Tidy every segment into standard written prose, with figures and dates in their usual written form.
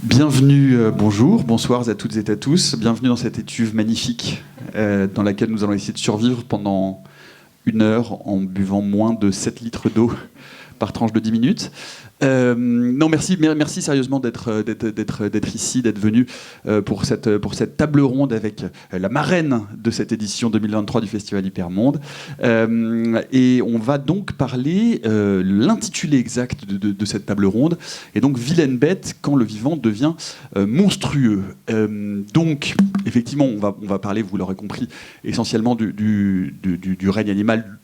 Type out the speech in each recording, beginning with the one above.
Bienvenue, bonjour, bonsoir à toutes et à tous. Bienvenue dans cette étuve magnifique dans laquelle nous allons essayer de survivre pendant 1 heure en buvant moins de 7 litres d'eau par tranche de 10 minutes. Non, merci sérieusement d'être ici, d'être venu pour cette table ronde avec la marraine de cette édition 2023 du Festival Hypermonde. Et on va donc parler, l'intitulé exact de cette table ronde, et donc Vilaine bête quand le vivant devient monstrueux. Donc, effectivement, on va parler, vous l'aurez compris, essentiellement du règne animal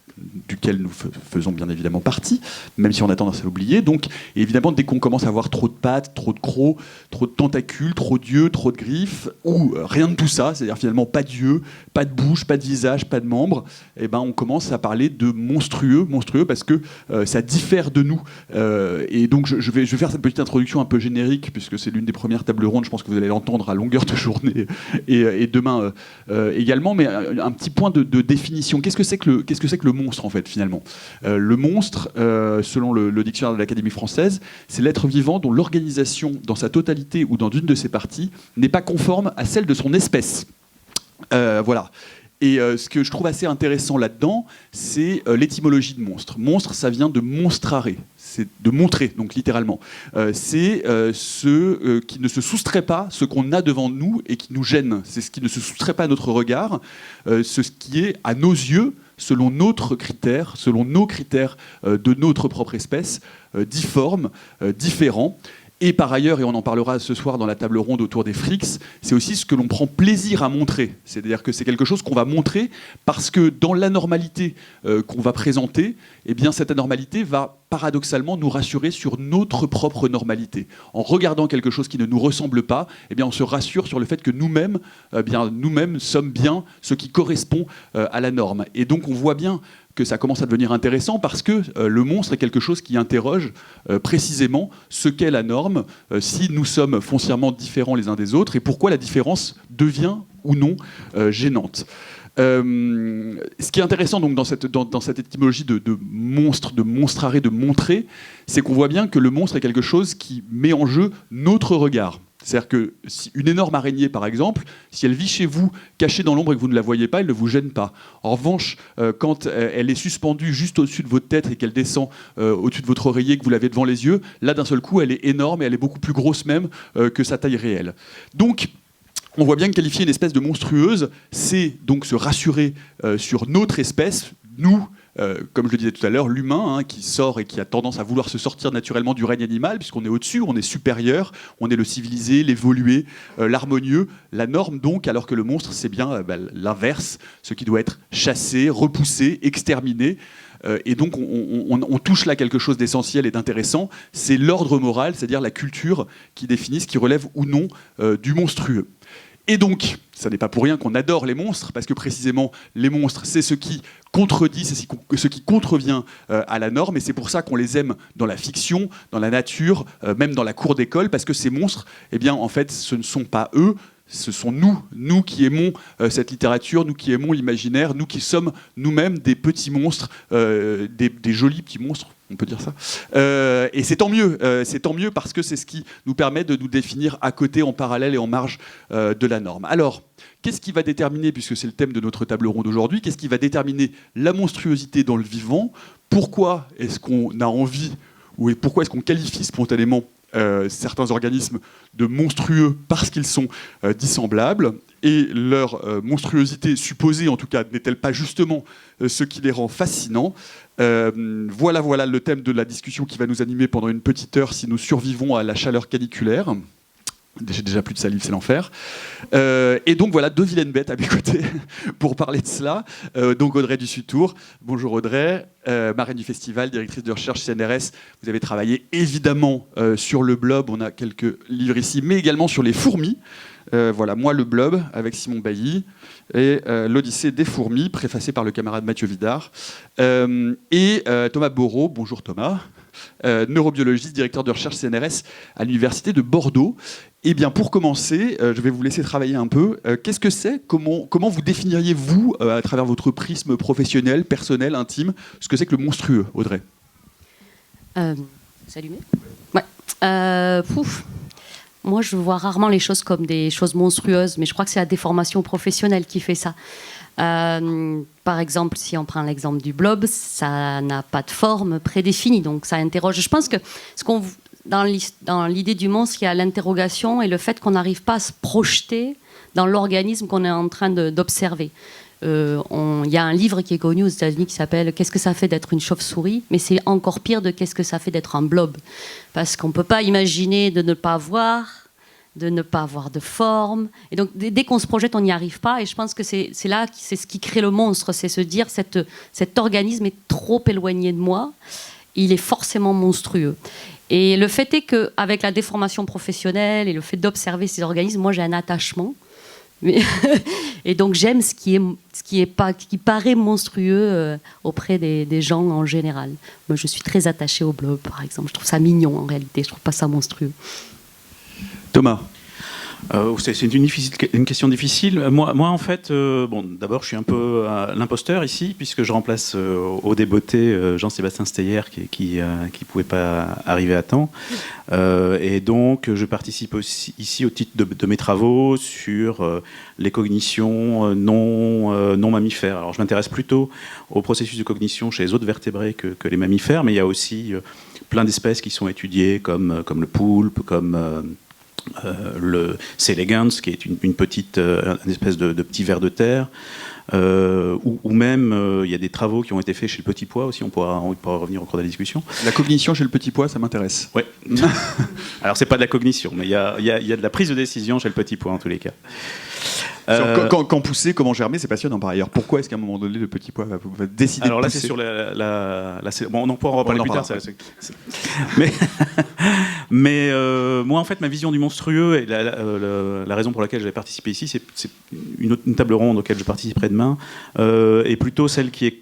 duquel nous faisons bien évidemment partie, même si on a tendance à l'oublier. Donc, évidemment, dès qu'on commence à avoir trop de pattes, trop de crocs, trop de tentacules, trop d'yeux, trop de griffes, ou rien de tout ça, c'est-à-dire finalement pas d'yeux, pas de bouche, pas de visage, pas de membres, eh ben, on commence à parler de monstrueux parce que ça diffère de nous. Et donc, je vais faire cette petite introduction un peu générique, puisque c'est l'une des premières tables rondes, je pense que vous allez l'entendre à longueur de journée, et demain également, mais un petit point de définition. Qu'est-ce que c'est que le monstre, en fait, finalement? Le monstre, selon le dictionnaire de l'Académie française, c'est l'être vivant dont l'organisation, dans sa totalité ou dans une de ses parties, n'est pas conforme à celle de son espèce. Voilà. Et ce que je trouve assez intéressant là-dedans, c'est l'étymologie de monstre. Monstre, ça vient de monstrare, c'est de montrer, donc littéralement. C'est ce qui ne se soustrait pas, ce qu'on a devant nous et qui nous gêne. C'est ce qui ne se soustrait pas à notre regard, ce qui est, à nos yeux, selon notre critère, selon nos critères de notre propre espèce, difforme, différent. Et par ailleurs, et on en parlera ce soir dans la table ronde autour des frics, c'est aussi ce que l'on prend plaisir à montrer. C'est-à-dire que c'est quelque chose qu'on va montrer parce que dans l'anormalité qu'on va présenter, eh bien, cette anormalité va paradoxalement nous rassurer sur notre propre normalité. En regardant quelque chose qui ne nous ressemble pas, eh bien, on se rassure sur le fait que nous-mêmes sommes bien ce qui correspond à la norme. Et donc on voit bien que ça commence à devenir intéressant parce que le monstre est quelque chose qui interroge précisément ce qu'est la norme, si nous sommes foncièrement différents les uns des autres, et pourquoi la différence devient ou non gênante. Ce qui est intéressant donc, dans cette étymologie de monstre, de monstrare, de montrer, c'est qu'on voit bien que le monstre est quelque chose qui met en jeu notre regard. C'est-à-dire que si une énorme araignée, par exemple, si elle vit chez vous, cachée dans l'ombre et que vous ne la voyez pas, elle ne vous gêne pas. En revanche, quand elle est suspendue juste au-dessus de votre tête et qu'elle descend au-dessus de votre oreiller, que vous l'avez devant les yeux, là, d'un seul coup, elle est énorme et elle est beaucoup plus grosse même que sa taille réelle. Donc, on voit bien que qualifier une espèce de monstrueuse, c'est donc se rassurer sur notre espèce, nous, comme je le disais tout à l'heure, l'humain qui sort et qui a tendance à vouloir se sortir naturellement du règne animal, puisqu'on est au-dessus, on est supérieur, on est le civilisé, l'évolué, l'harmonieux, la norme donc, alors que le monstre, c'est bien l'inverse, ce qui doit être chassé, repoussé, exterminé. Et donc on touche là quelque chose d'essentiel et d'intéressant, c'est l'ordre moral, c'est-à-dire la culture qui définit ce qui relève ou non du monstrueux. Et donc, ça n'est pas pour rien qu'on adore les monstres, parce que précisément, les monstres, c'est ce qui contredit, c'est ce qui contrevient à la norme, et c'est pour ça qu'on les aime dans la fiction, dans la nature, même dans la cour d'école, parce que ces monstres, eh bien, en fait, ce ne sont pas eux, ce sont nous qui aimons cette littérature, nous qui aimons l'imaginaire, nous qui sommes nous-mêmes des petits monstres, des jolis petits monstres, on peut dire ça. Et c'est tant mieux parce que c'est ce qui nous permet de nous définir à côté, en parallèle et en marge de la norme. Alors, qu'est-ce qui va déterminer, puisque c'est le thème de notre table ronde aujourd'hui, qu'est-ce qui va déterminer la monstruosité dans le vivant? Pourquoi est-ce qu'on a envie, ou pourquoi est-ce qu'on qualifie spontanément certains organismes de monstrueux parce qu'ils sont dissemblables, et leur monstruosité supposée, en tout cas, n'est-elle pas justement ce qui les rend fascinants? Voilà le thème de la discussion qui va nous animer pendant une petite heure si nous survivons à la chaleur caniculaire. J'ai déjà plus de salive, c'est l'enfer. Et donc voilà, 2 vilaines bêtes à mes côtés pour parler de cela. Donc Audrey Dussutour. Bonjour Audrey, marraine du festival, directrice de recherche CNRS. Vous avez travaillé évidemment sur le blob, on a quelques livres ici, mais également sur les fourmis. Voilà, moi le blob avec Simon Bailly et l'Odyssée des fourmis, préfacé par le camarade Mathieu Vidard. Et Thomas Boraud. Bonjour Thomas. Neurobiologiste, directeur de recherche CNRS à l'université de Bordeaux. Eh bien, pour commencer, je vais vous laisser travailler un peu. Qu'est-ce que c'est? Comment vous définiriez, vous, à travers votre prisme professionnel, personnel, intime, ce que c'est que le monstrueux, Audrey? C'est allumé? Ouais. moi, je vois rarement les choses comme des choses monstrueuses, mais je crois que c'est la déformation professionnelle qui fait ça. Par exemple, si on prend l'exemple du blob, ça n'a pas de forme prédéfinie, donc ça interroge. Je pense que dans l'idée du monstre, il y a l'interrogation et le fait qu'on n'arrive pas à se projeter dans l'organisme qu'on est en train d'observer. Il y a un livre qui est connu aux États-Unis qui s'appelle « Qu'est-ce que ça fait d'être une chauve-souris ?» mais c'est encore pire de « Qu'est-ce que ça fait d'être un blob ?» parce qu'on ne peut pas imaginer de ne pas voir, de ne pas avoir de forme. Et donc, dès qu'on se projette, on n'y arrive pas. Et je pense que c'est ce qui crée le monstre, c'est se dire cet organisme est trop éloigné de moi, il est forcément monstrueux. Et le fait est qu'avec la déformation professionnelle et le fait d'observer ces organismes, moi j'ai un attachement. Et donc j'aime ce qui paraît monstrueux auprès des gens en général. Moi, je suis très attachée au blob, par exemple. Je trouve ça mignon en réalité, je trouve pas ça monstrueux. Thomas. C'est une question difficile. Moi en fait, d'abord, je suis un peu l'imposteur ici, puisque je remplace au débeauté Jean-Sébastien Steyer, qui pouvait pas arriver à temps. Et donc, je participe aussi ici au titre de mes travaux sur les cognitions non mammifères. Alors, je m'intéresse plutôt au processus de cognition chez les autres vertébrés que les mammifères, mais il y a aussi plein d'espèces qui sont étudiées, comme le poulpe, comme le C. elegans, qui est une espèce de petit ver de terre, ou même il y a des travaux qui ont été faits chez le petit pois aussi, on pourra revenir au cours de la discussion. La cognition chez le petit pois, ça m'intéresse. Oui. Alors c'est pas de la cognition, mais il y a de la prise de décision chez le petit pois en tous les cas. Quand pousser, comment germer, c'est passionnant par ailleurs. Pourquoi est-ce qu'à un moment donné, le petit pois va décider Alors de là, pousser ? c'est sur bon, on pourra en reparler plus tard. Mais moi, en fait, ma vision du monstrueux et la raison pour laquelle j'avais participé ici, c'est une table ronde auquel je participerai demain, et plutôt celle qui est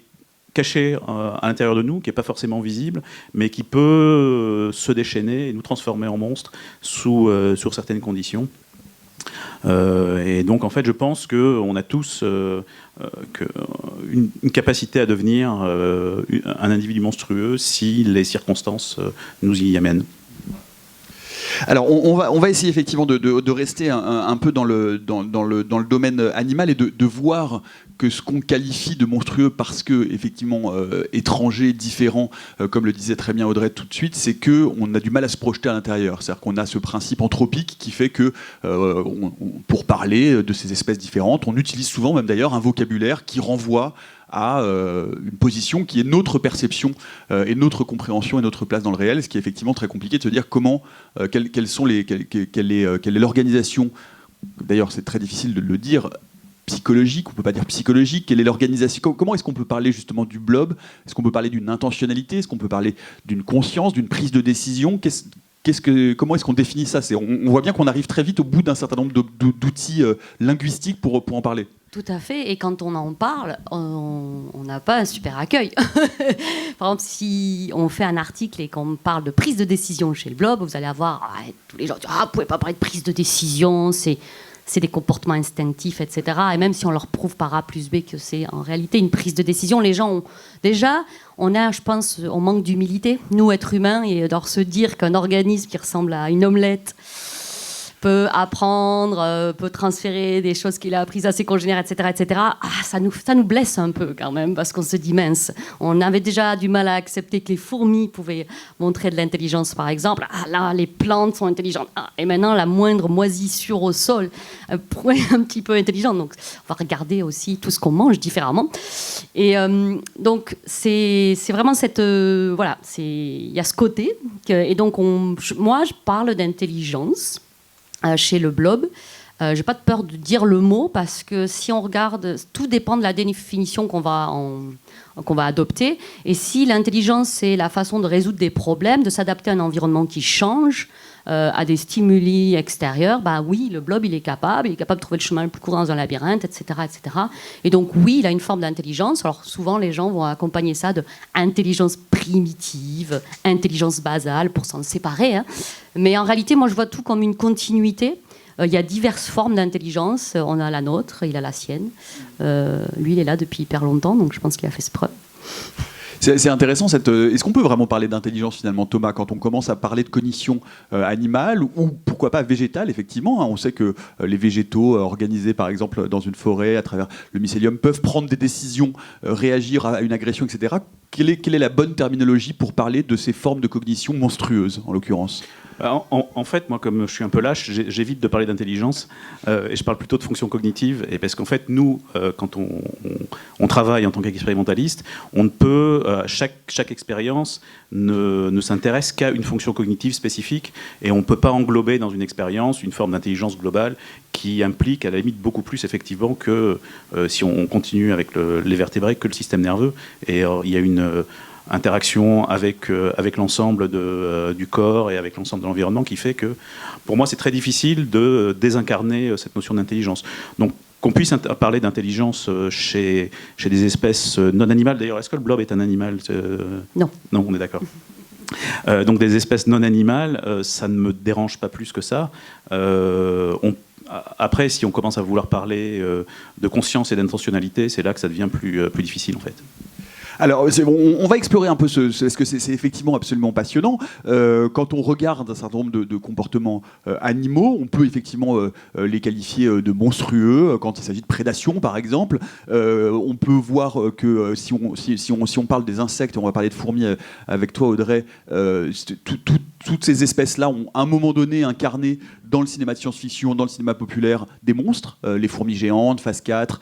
cachée à l'intérieur de nous, qui n'est pas forcément visible, mais qui peut se déchaîner et nous transformer en monstres sur certaines conditions. Et donc en fait je pense qu'on a tous une capacité à devenir un individu monstrueux si les circonstances nous y amènent. Alors on va essayer effectivement de rester un peu dans le domaine animal et de voir que ce qu'on qualifie de monstrueux parce que effectivement étranger, différent, comme le disait très bien Audrey tout de suite, c'est que on a du mal à se projeter à l'intérieur. C'est-à-dire qu'on a ce principe anthropique qui fait que pour parler de ces espèces différentes, on utilise souvent même d'ailleurs un vocabulaire qui renvoie à une position qui est notre perception et notre compréhension et notre place dans le réel, ce qui est effectivement très compliqué de se dire comment, quelle est l'organisation, d'ailleurs c'est très difficile de le dire, psychologique, on ne peut pas dire psychologique, quelle est l'organisation, comment est-ce qu'on peut parler justement du blob, est-ce qu'on peut parler d'une intentionnalité, est-ce qu'on peut parler d'une conscience, d'une prise de décision, comment est-ce qu'on définit ça ? On voit bien qu'on arrive très vite au bout d'un certain nombre d'outils linguistiques pour en parler. Tout à fait, et quand on en parle, on n'a pas un super accueil. Par exemple, si on fait un article et qu'on parle de prise de décision chez le blob, vous allez avoir tous les gens disent « Ah, vous pouvez pas parler de prise de décision, c'est des comportements instinctifs, etc. » Et même si on leur prouve par A plus B que c'est en réalité une prise de décision, les gens ont... Déjà, on manque d'humilité, nous, êtres humains, et de se dire qu'un organisme qui ressemble à une omelette peut apprendre, peut transférer des choses qu'il a apprises à ses congénères, etc., etc. Ça nous blesse un peu quand même, parce qu'on se dit mince. On avait déjà du mal à accepter que les fourmis pouvaient montrer de l'intelligence, par exemple. Là, les plantes sont intelligentes. Et maintenant, la moindre moisissure au sol pourrait être un petit peu intelligente. Donc, on va regarder aussi tout ce qu'on mange différemment. Et donc, c'est vraiment cette... voilà, il y a ce côté. Et donc, moi, je parle d'intelligence chez le blob. J'ai pas de peur de dire le mot parce que si on regarde, tout dépend de la définition qu'on va adopter. Et si l'intelligence, c'est la façon de résoudre des problèmes, de s'adapter à un environnement qui change, à des stimuli extérieurs, oui, le blob, il est capable de trouver le chemin le plus court dans un labyrinthe, etc., etc. Et donc, oui, il a une forme d'intelligence. Alors, souvent, les gens vont accompagner ça de intelligence primitive, intelligence basale, pour s'en séparer. Hein. Mais en réalité, moi, je vois tout comme une continuité. Il y a diverses formes d'intelligence. On a la nôtre, il a la sienne. Lui, il est là depuis hyper longtemps, donc je pense qu'il a fait ses preuves. C'est intéressant. Est-ce qu'on peut vraiment parler d'intelligence finalement, Thomas, quand on commence à parler de cognition animale ou pourquoi pas végétale, effectivement, hein, on sait que les végétaux organisés par exemple dans une forêt à travers le mycélium peuvent prendre des décisions, réagir à une agression, etc. Quelle est la bonne terminologie pour parler de ces formes de cognition monstrueuses, en l'occurrence ? En fait, moi, comme je suis un peu lâche, j'évite de parler d'intelligence et je parle plutôt de fonction cognitive. Et parce qu'en fait, nous, quand on travaille en tant qu'expérimentaliste, on ne peut, chaque expérience ne s'intéresse qu'à une fonction cognitive spécifique et on ne peut pas englober dans une expérience une forme d'intelligence globale qui implique à la limite beaucoup plus effectivement que si on continue avec les vertébrés que le système nerveux. Et il y a une interaction avec l'ensemble du corps et avec l'ensemble de l'environnement qui fait que, pour moi, c'est très difficile de désincarner cette notion d'intelligence. Donc, qu'on puisse parler d'intelligence chez des espèces non animales. D'ailleurs, est-ce que le blob est un animal ? Non. Non, on est d'accord. Donc, des espèces non animales, ça ne me dérange pas plus que ça. Après, si on commence à vouloir parler de conscience et d'intentionnalité, c'est là que ça devient plus difficile, en fait. Alors, on va explorer un peu parce que c'est effectivement absolument passionnant. Quand on regarde un certain nombre de comportements animaux, on peut effectivement les qualifier de monstrueux quand il s'agit de prédation, par exemple. On peut voir que si on parle des insectes, on va parler de fourmis avec toi, Audrey, toutes ces espèces-là ont à un moment donné incarné dans le cinéma de science-fiction, dans le cinéma populaire, des monstres, les fourmis géantes, Phase 4,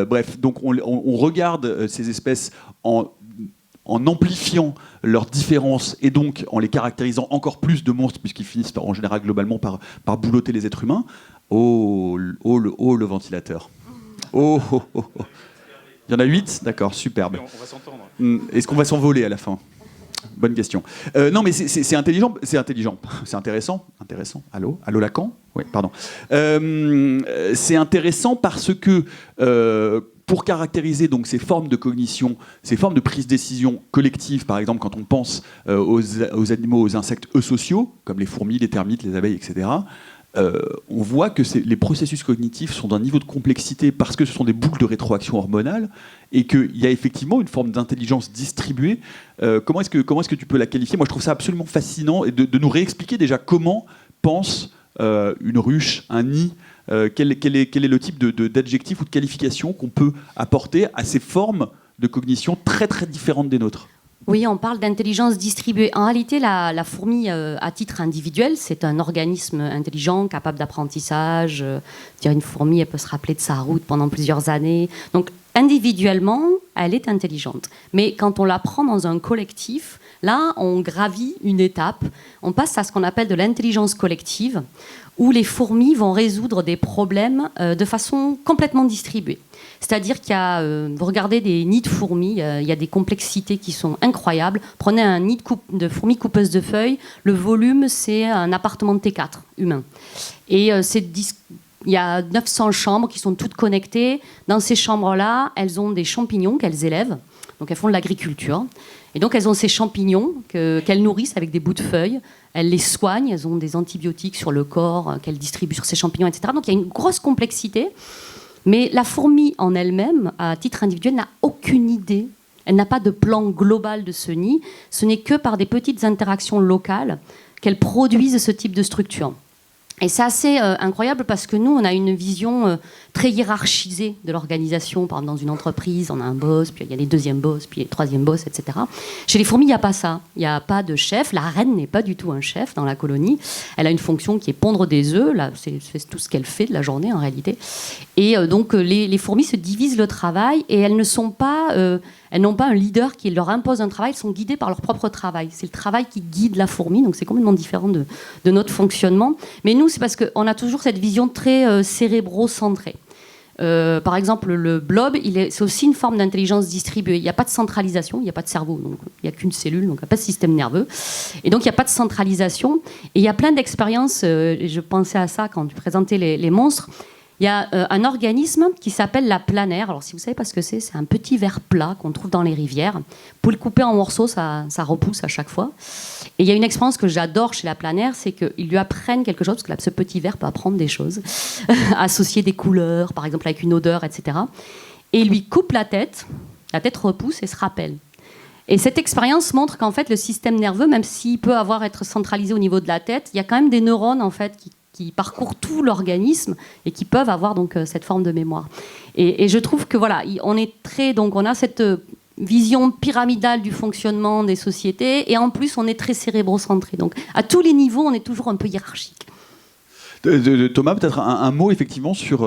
bref, donc on regarde ces espèces en amplifiant leurs différences et donc en les caractérisant encore plus de monstres, puisqu'ils finissent en général globalement par boulotter les êtres humains. Le ventilateur. Oh. Il y en a 8 ? D'accord, superbe. On va s'entendre. Est-ce qu'on va s'envoler à la fin ? Bonne question. Non, mais c'est intelligent, c'est intéressant. Allô Lacan ? Oui, pardon. C'est intéressant parce que pour caractériser donc ces formes de cognition, ces formes de prise de décision collective, par exemple quand on pense aux animaux, aux insectes eusociaux, comme les fourmis, les termites, les abeilles, etc., on voit que les processus cognitifs sont d'un niveau de complexité parce que ce sont des boucles de rétroaction hormonale et qu'il y a effectivement une forme d'intelligence distribuée. Comment est-ce que tu peux la qualifier ? Moi, je trouve ça absolument fascinant et de nous réexpliquer déjà comment pense une ruche, un nid. Quel est le type d'adjectif ou de qualification qu'on peut apporter à ces formes de cognition très très différentes des nôtres ? Oui, on parle d'intelligence distribuée. En réalité, la fourmi, à titre individuel, c'est un organisme intelligent, capable d'apprentissage. Une fourmi, elle peut se rappeler de sa route pendant plusieurs années. Donc, individuellement, elle est intelligente. Mais quand on la prend dans un collectif, là, on gravit une étape. On passe à ce qu'on appelle de l'intelligence collective, où les fourmis vont résoudre des problèmes de façon complètement distribuée. C'est-à-dire qu'il y a, vous regardez des nids de fourmis, il y a des complexités qui sont incroyables. Prenez un nid de fourmis coupeuses de feuilles, le volume, c'est un appartement de T4 humain. Et il y a 900 chambres qui sont toutes connectées. Dans ces chambres-là, elles ont des champignons qu'elles élèvent. Donc elles font de l'agriculture. Et donc elles ont ces champignons qu'elles nourrissent avec des bouts de feuilles. Elles les soignent, elles ont des antibiotiques sur le corps qu'elles distribuent sur ces champignons, etc. Donc il y a une grosse complexité. Mais la fourmi en elle-même, à titre individuel, n'a aucune idée. Elle n'a pas de plan global de ce nid. Ce n'est que par des petites interactions locales qu'elle produise ce type de structure. Et c'est assez incroyable parce que nous, on a une vision très hiérarchisée de l'organisation. Par exemple, dans une entreprise, on a un boss, puis il y a les deuxièmes boss, puis les troisièmes boss, etc. Chez les fourmis, il n'y a pas ça. Il n'y a pas de chef. La reine n'est pas du tout un chef dans la colonie. Elle a une fonction qui est pondre des œufs. Là, c'est tout ce qu'elle fait de la journée, en réalité. Et donc, les fourmis se divisent le travail et elles ne sont pas... elles n'ont pas un leader qui leur impose un travail, elles sont guidées par leur propre travail. C'est le travail qui guide la fourmi, donc c'est complètement différent de notre fonctionnement. Mais nous, c'est parce qu'on a toujours cette vision très cérébro-centrée. Par exemple, le blob, c'est aussi une forme d'intelligence distribuée. Il n'y a pas de centralisation, il n'y a pas de cerveau, donc il n'y a qu'une cellule, donc il n'y a pas de système nerveux. Et donc il n'y a pas de centralisation. Et il y a plein d'expériences, je pensais à ça quand tu présentais les monstres. Il y a un organisme qui s'appelle la planaire. Alors, si vous savez pas ce que c'est un petit ver plat qu'on trouve dans les rivières. Vous pouvez le couper en morceaux, ça repousse à chaque fois. Et il y a une expérience que j'adore chez la planaire, c'est qu'ils lui apprennent quelque chose, parce que là, ce petit ver peut apprendre des choses, associer des couleurs, par exemple avec une odeur, etc. Et il lui coupe la tête repousse et se rappelle. Et cette expérience montre qu'en fait, le système nerveux, même s'il peut être centralisé au niveau de la tête, il y a quand même des neurones en fait, qui parcourent tout l'organisme et qui peuvent avoir donc, cette forme de mémoire. Et je trouve que voilà, on a cette vision pyramidale du fonctionnement des sociétés, et en plus, on est très cérébrocentré. Donc, à tous les niveaux, on est toujours un peu hiérarchique. Thomas, peut-être un mot effectivement sur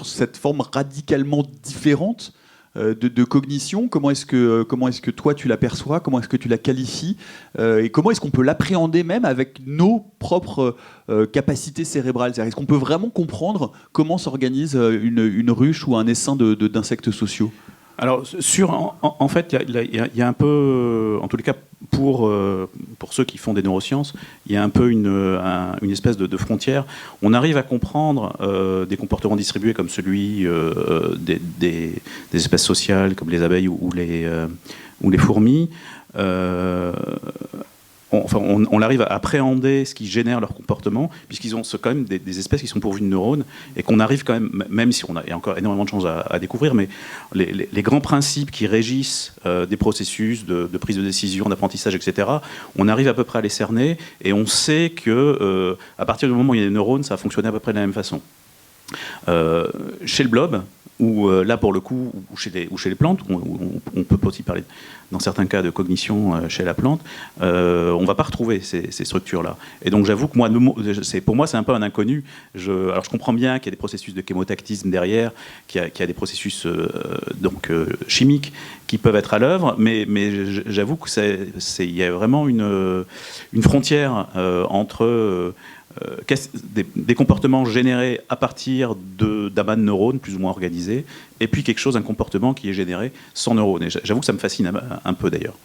cette forme radicalement différente de cognition. Comment est-ce que toi tu l'aperçois? Comment est-ce que tu la qualifies? Et comment est-ce qu'on peut l'appréhender même avec nos propres capacités cérébrales? C'est-à-dire, est-ce qu'on peut vraiment comprendre comment s'organise une ruche ou un essaim d'insectes sociaux? Alors, en fait, il y a un peu, en tous les cas, pour ceux qui font des neurosciences, il y a un peu une espèce de frontière. On arrive à comprendre des comportements distribués comme celui des espèces sociales, comme les abeilles ou les fourmis. On arrive à appréhender ce qui génère leur comportement, puisqu'ils ont quand même des espèces qui sont pourvues de neurones, et qu'on arrive quand même si il y a encore énormément de choses à découvrir, mais les grands principes qui régissent des processus de prise de décision, d'apprentissage, etc., on arrive à peu près à les cerner, et on sait que à partir du moment où il y a des neurones, ça va fonctionner à peu près de la même façon. Chez le blob, ou là pour le coup, ou chez les plantes, on peut aussi parler dans certains cas de cognition chez la plante, on ne va pas retrouver ces structures-là. Et donc j'avoue que pour moi c'est un peu un inconnu. Alors je comprends bien qu'il y a des processus de chémotactisme derrière, qu'il y a des processus chimiques qui peuvent être à l'œuvre, mais j'avoue qu'il y a vraiment une frontière entre des comportements générés à partir d'amas de neurones plus ou moins organisés, et puis un comportement qui est généré sans neurones. Et j'avoue que ça me fascine un peu d'ailleurs.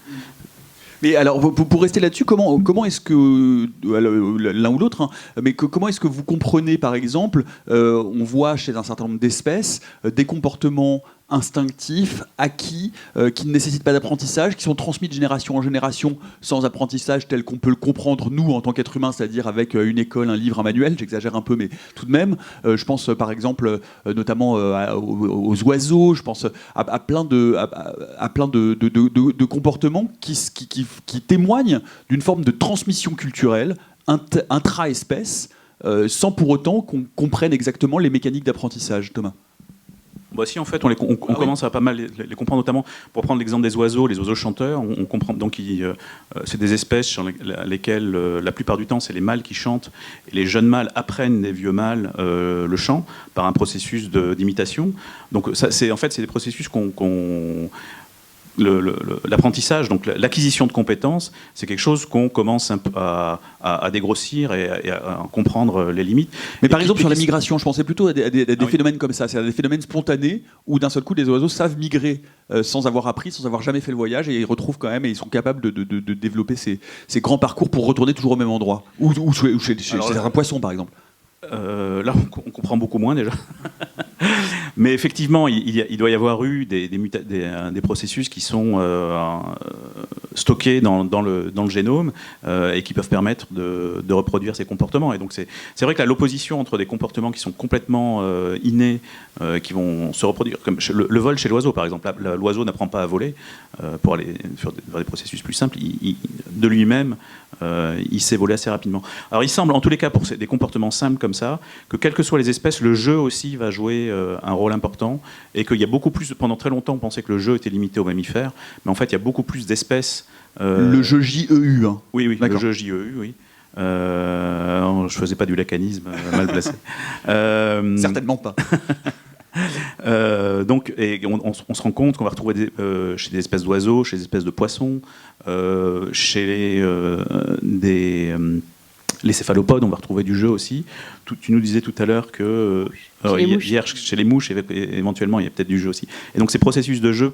Mais alors, pour rester là-dessus, comment est-ce que, l'un ou l'autre, mais comment est-ce que vous comprenez, par exemple, on voit chez un certain nombre d'espèces des comportements instinctifs, acquis, qui ne nécessitent pas d'apprentissage, qui sont transmis de génération en génération sans apprentissage tel qu'on peut le comprendre, nous, en tant qu'êtres humains, c'est-à-dire avec une école, un livre, un manuel, j'exagère un peu, mais tout de même. Je pense, par exemple, notamment aux oiseaux, je pense à plein de comportements qui témoignent d'une forme de transmission culturelle intra-espèce, sans pour autant qu'on comprenne exactement les mécaniques d'apprentissage. Thomas? Bah si, en fait, on commence à pas mal les comprendre, notamment pour prendre l'exemple des oiseaux, les oiseaux chanteurs. On comprend donc c'est des espèces sur lesquelles la plupart du temps c'est les mâles qui chantent, et les jeunes mâles apprennent des vieux mâles le chant par un processus d'imitation. Donc c'est des processus l'apprentissage, donc l'acquisition de compétences, c'est quelque chose qu'on commence un peu à dégrossir et à comprendre les limites. Mais par exemple, sur la migration, je pensais plutôt à des phénomènes comme ça, c'est-à-dire des phénomènes spontanés où d'un seul coup, les oiseaux savent migrer sans avoir appris, sans avoir jamais fait le voyage, et ils retrouvent quand même, et ils sont capables de développer ces grands parcours pour retourner toujours au même endroit. Ou chez un poisson, par exemple. Là, on comprend beaucoup moins déjà. Mais effectivement, il doit y avoir eu des processus qui sont stockés dans le génome et qui peuvent permettre de reproduire ces comportements. Et donc c'est vrai que l'opposition entre des comportements qui sont complètement innés, qui vont se reproduire, comme le vol chez l'oiseau par exemple. L'oiseau n'apprend pas à voler pour aller vers des processus plus simples. De lui-même, il sait voler assez rapidement. Alors il semble, en tous les cas, pour des comportements simples comme ça, que quelles que soient les espèces, le jeu aussi va jouer un rôle important, et qu'il y a beaucoup plus. Pendant très longtemps, on pensait que le jeu était limité aux mammifères, mais en fait, il y a beaucoup plus d'espèces. Le jeu JEU. Hein. Oui, le jeu JEU, oui. Je faisais pas du lacanisme mal placé. Certainement pas. Donc, on se rend compte qu'on va retrouver chez des espèces d'oiseaux, chez des espèces de poissons, chez les céphalopodes, on va retrouver du jeu aussi. Tu nous disais tout à l'heure que hier, chez les mouches, éventuellement, il y a peut-être du jeu aussi. Et donc ces processus de jeu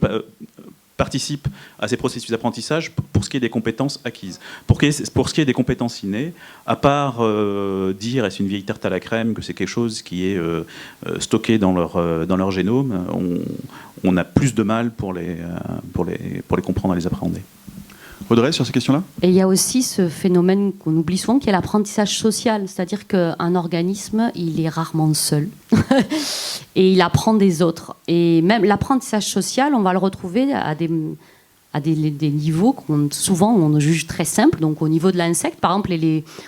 participent à ces processus d'apprentissage pour ce qui est des compétences acquises. Pour ce qui est des compétences innées, à part dire, est-ce une vieille tarte à la crème, que c'est quelque chose qui est stocké dans leur génome, on a plus de mal pour les comprendre et les appréhender. Audrey, sur ces questions-là? Et il y a aussi ce phénomène qu'on oublie souvent, qui est l'apprentissage social. C'est-à-dire qu'un organisme, il est rarement seul. Et il apprend des autres. Et même l'apprentissage social, on va le retrouver à des niveaux souvent on juge très simples. Donc au niveau de l'insecte, par exemple,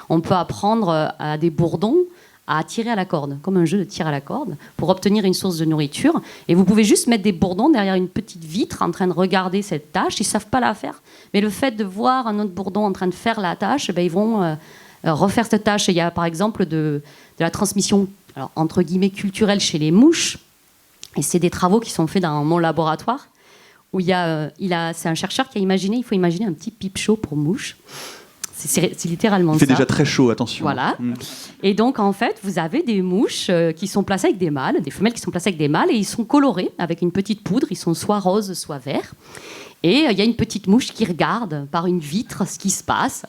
on peut apprendre à des bourdons à tirer à la corde, comme un jeu de tir à la corde, pour obtenir une source de nourriture. Et vous pouvez juste mettre des bourdons derrière une petite vitre en train de regarder cette tâche. Ils ne savent pas la faire. Mais le fait de voir un autre bourdon en train de faire la tâche, ils vont refaire cette tâche. Et il y a par exemple de la transmission, alors, entre guillemets, culturelle chez les mouches. Et c'est des travaux qui sont faits dans mon laboratoire, où c'est un chercheur qui a imaginé, il faut imaginer un petit pipe chaud pour mouches. C'est littéralement ça. Il fait déjà très chaud, attention. Voilà. Et donc, en fait, vous avez des mouches qui sont placées avec des mâles, des femelles qui sont placées avec des mâles, et ils sont colorés avec une petite poudre. Ils sont soit roses, soit verts. Et il y a une petite mouche qui regarde par une vitre ce qui se passe.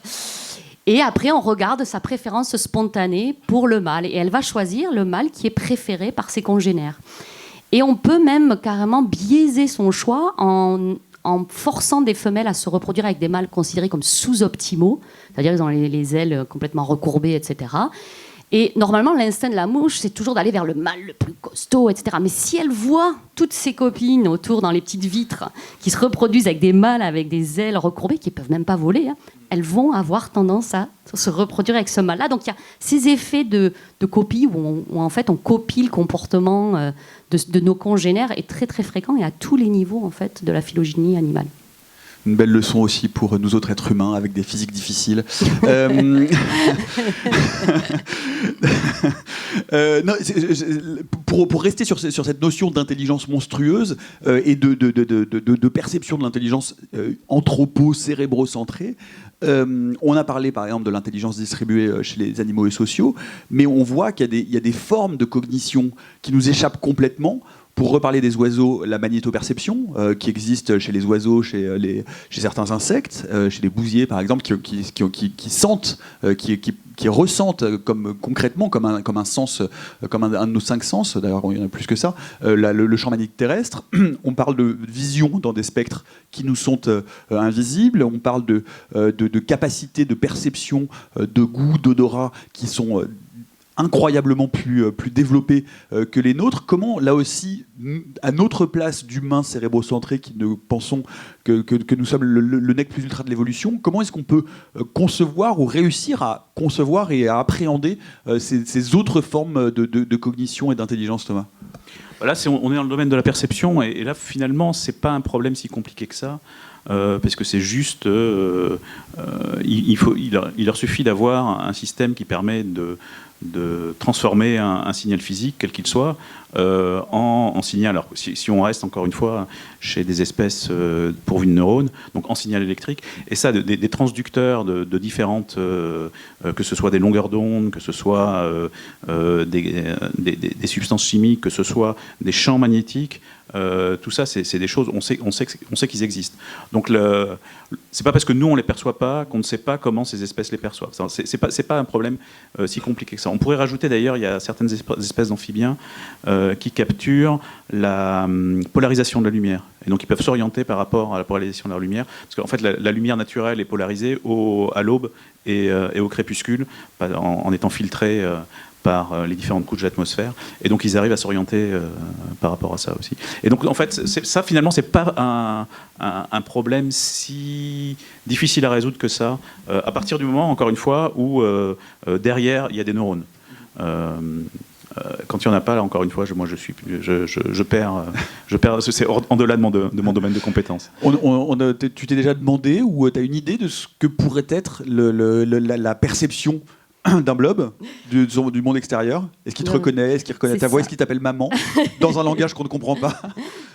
Et après, on regarde sa préférence spontanée pour le mâle. Et elle va choisir le mâle qui est préféré par ses congénères. Et on peut même carrément biaiser son choix en forçant des femelles à se reproduire avec des mâles considérés comme sous-optimaux, c'est-à-dire qu'ils ont les ailes complètement recourbées, etc. Et normalement, l'instinct de la mouche, c'est toujours d'aller vers le mâle le plus costaud, etc. Mais si elle voit toutes ses copines autour dans les petites vitres qui se reproduisent avec des mâles avec des ailes recourbées, qui ne peuvent même pas voler, elles vont avoir tendance à se reproduire avec ce mâle-là. Donc il y a ces effets de copie où en fait on copie le comportement de nos congénères est très très fréquent et à tous les niveaux en fait de la phylogénie animale. Une belle leçon aussi pour nous autres êtres humains avec des physiques difficiles. Non, pour rester sur cette notion d'intelligence monstrueuse et de perception de l'intelligence anthropo-cérébrocentrée, on a parlé par exemple de l'intelligence distribuée chez les animaux et sociaux, mais on voit qu'il y a des formes de cognition qui nous échappent complètement. Pour reparler des oiseaux, la magnétoperception qui existe chez les oiseaux, chez certains insectes, chez les bousiers par exemple, qui sentent, qui ressentent concrètement comme un sens, comme un de nos 5 sens. D'ailleurs, il y en a plus que ça. Le champ magnétique terrestre. On parle de vision dans des spectres qui nous sont invisibles. On parle de capacité de perception, de goût, d'odorat qui sont incroyablement plus développés que les nôtres. Comment, là aussi, à notre place d'humains cérébrocentrés qui ne pensons que nous sommes le nec plus ultra de l'évolution, comment est-ce qu'on peut concevoir ou réussir à concevoir et à appréhender ces autres formes de cognition et d'intelligence, Thomas ? Là, on est dans le domaine de la perception, et là, finalement, c'est pas un problème si compliqué que ça. Parce que c'est juste, il leur suffit d'avoir un système qui permet de transformer un signal physique, quel qu'il soit, en signal. Alors, si on reste encore une fois chez des espèces pourvues de neurones, donc en signal électrique, et ça, des transducteurs de différentes, que ce soit des longueurs d'onde, que ce soit des substances chimiques, que ce soit des champs magnétiques, tout ça, c'est des choses, on sait qu'ils existent. Donc, c'est pas parce que nous on les perçoit pas qu'on ne sait pas comment ces espèces les perçoivent. C'est pas un problème si compliqué que ça. On pourrait rajouter d'ailleurs, il y a certaines espèces d'amphibiens qui capturent la polarisation de la lumière, et donc ils peuvent s'orienter par rapport à la polarisation de la lumière, parce qu'en fait la lumière naturelle est polarisée à l'aube et au crépuscule en étant filtrée par les différentes couches de l'atmosphère, et donc ils arrivent à s'orienter par rapport à ça aussi. Et donc en fait, ça finalement c'est pas un problème si difficile à résoudre que ça, à partir du moment, encore une fois, où derrière il y a des neurones. Quand il n'y en a pas, là encore une fois, je perds, c'est en-delà de mon domaine de compétences. Tu t'es déjà demandé ou tu as une idée de ce que pourrait être la perception d'un blob du monde extérieur? Est-ce qu'il te reconnaît? Est-ce qu'il reconnaît ta voix? Est-ce qu'il t'appelle maman dans un langage qu'on ne comprend pas?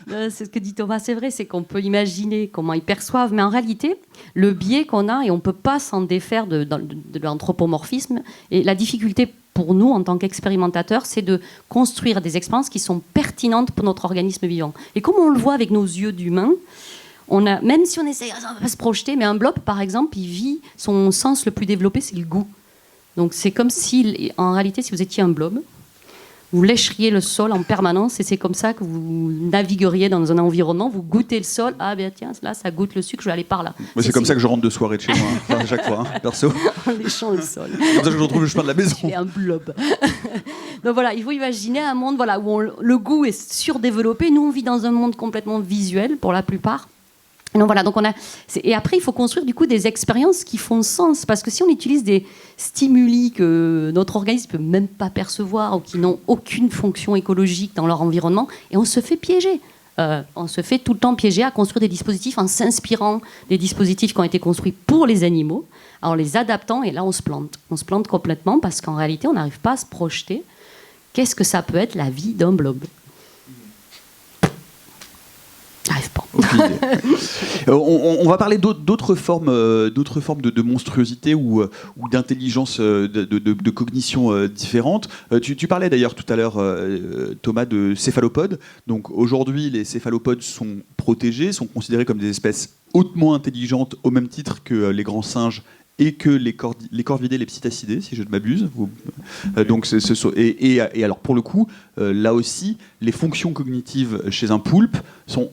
C'est ce que dit Thomas, c'est vrai, c'est qu'on peut imaginer comment ils perçoivent, mais en réalité, le biais qu'on a, et on ne peut pas s'en défaire de l'anthropomorphisme, et la difficulté pour nous, en tant qu'expérimentateurs, c'est de construire des expériences qui sont pertinentes pour notre organisme vivant. Et comme on le voit avec nos yeux d'humains, même si on essaie de se projeter, mais un blob, par exemple, son sens le plus développé, c'est le goût. Donc c'est comme si, en réalité, si vous étiez un blob, vous lécheriez le sol en permanence, et c'est comme ça que vous navigueriez dans un environnement, vous goûtez le sol, ah ben tiens, là ça goûte le sucre, je vais aller par là. C'est comme ça que je rentre de soirée de chez moi, à chaque fois, perso. En léchant le sol. C'est comme ça que je retrouve le chemin de la maison. C'est un blob. Donc voilà, il faut imaginer un monde où le goût est surdéveloppé. Nous, on vit dans un monde complètement visuel, pour la plupart. Donc voilà, et après il faut construire du coup des expériences qui font sens, parce que si on utilise des stimuli que notre organisme ne peut même pas percevoir ou qui n'ont aucune fonction écologique dans leur environnement, et on se fait piéger. On se fait tout le temps piéger à construire des dispositifs en s'inspirant des dispositifs qui ont été construits pour les animaux, en les adaptant, et là on se plante. On se plante complètement parce qu'en réalité on n'arrive pas à se projeter. Qu'est-ce que ça peut être la vie d'un blob ? J'arrive pas. On va parler d'autres formes de monstruosité ou d'intelligence, de cognition différentes. Tu parlais d'ailleurs tout à l'heure, Thomas, de céphalopodes. Donc aujourd'hui, les céphalopodes sont protégés, sont considérés comme des espèces hautement intelligentes au même titre que les grands singes et que les corvidés, les psittacidés, si je ne m'abuse. Donc, et alors pour le coup, là aussi, les fonctions cognitives chez un poulpe sont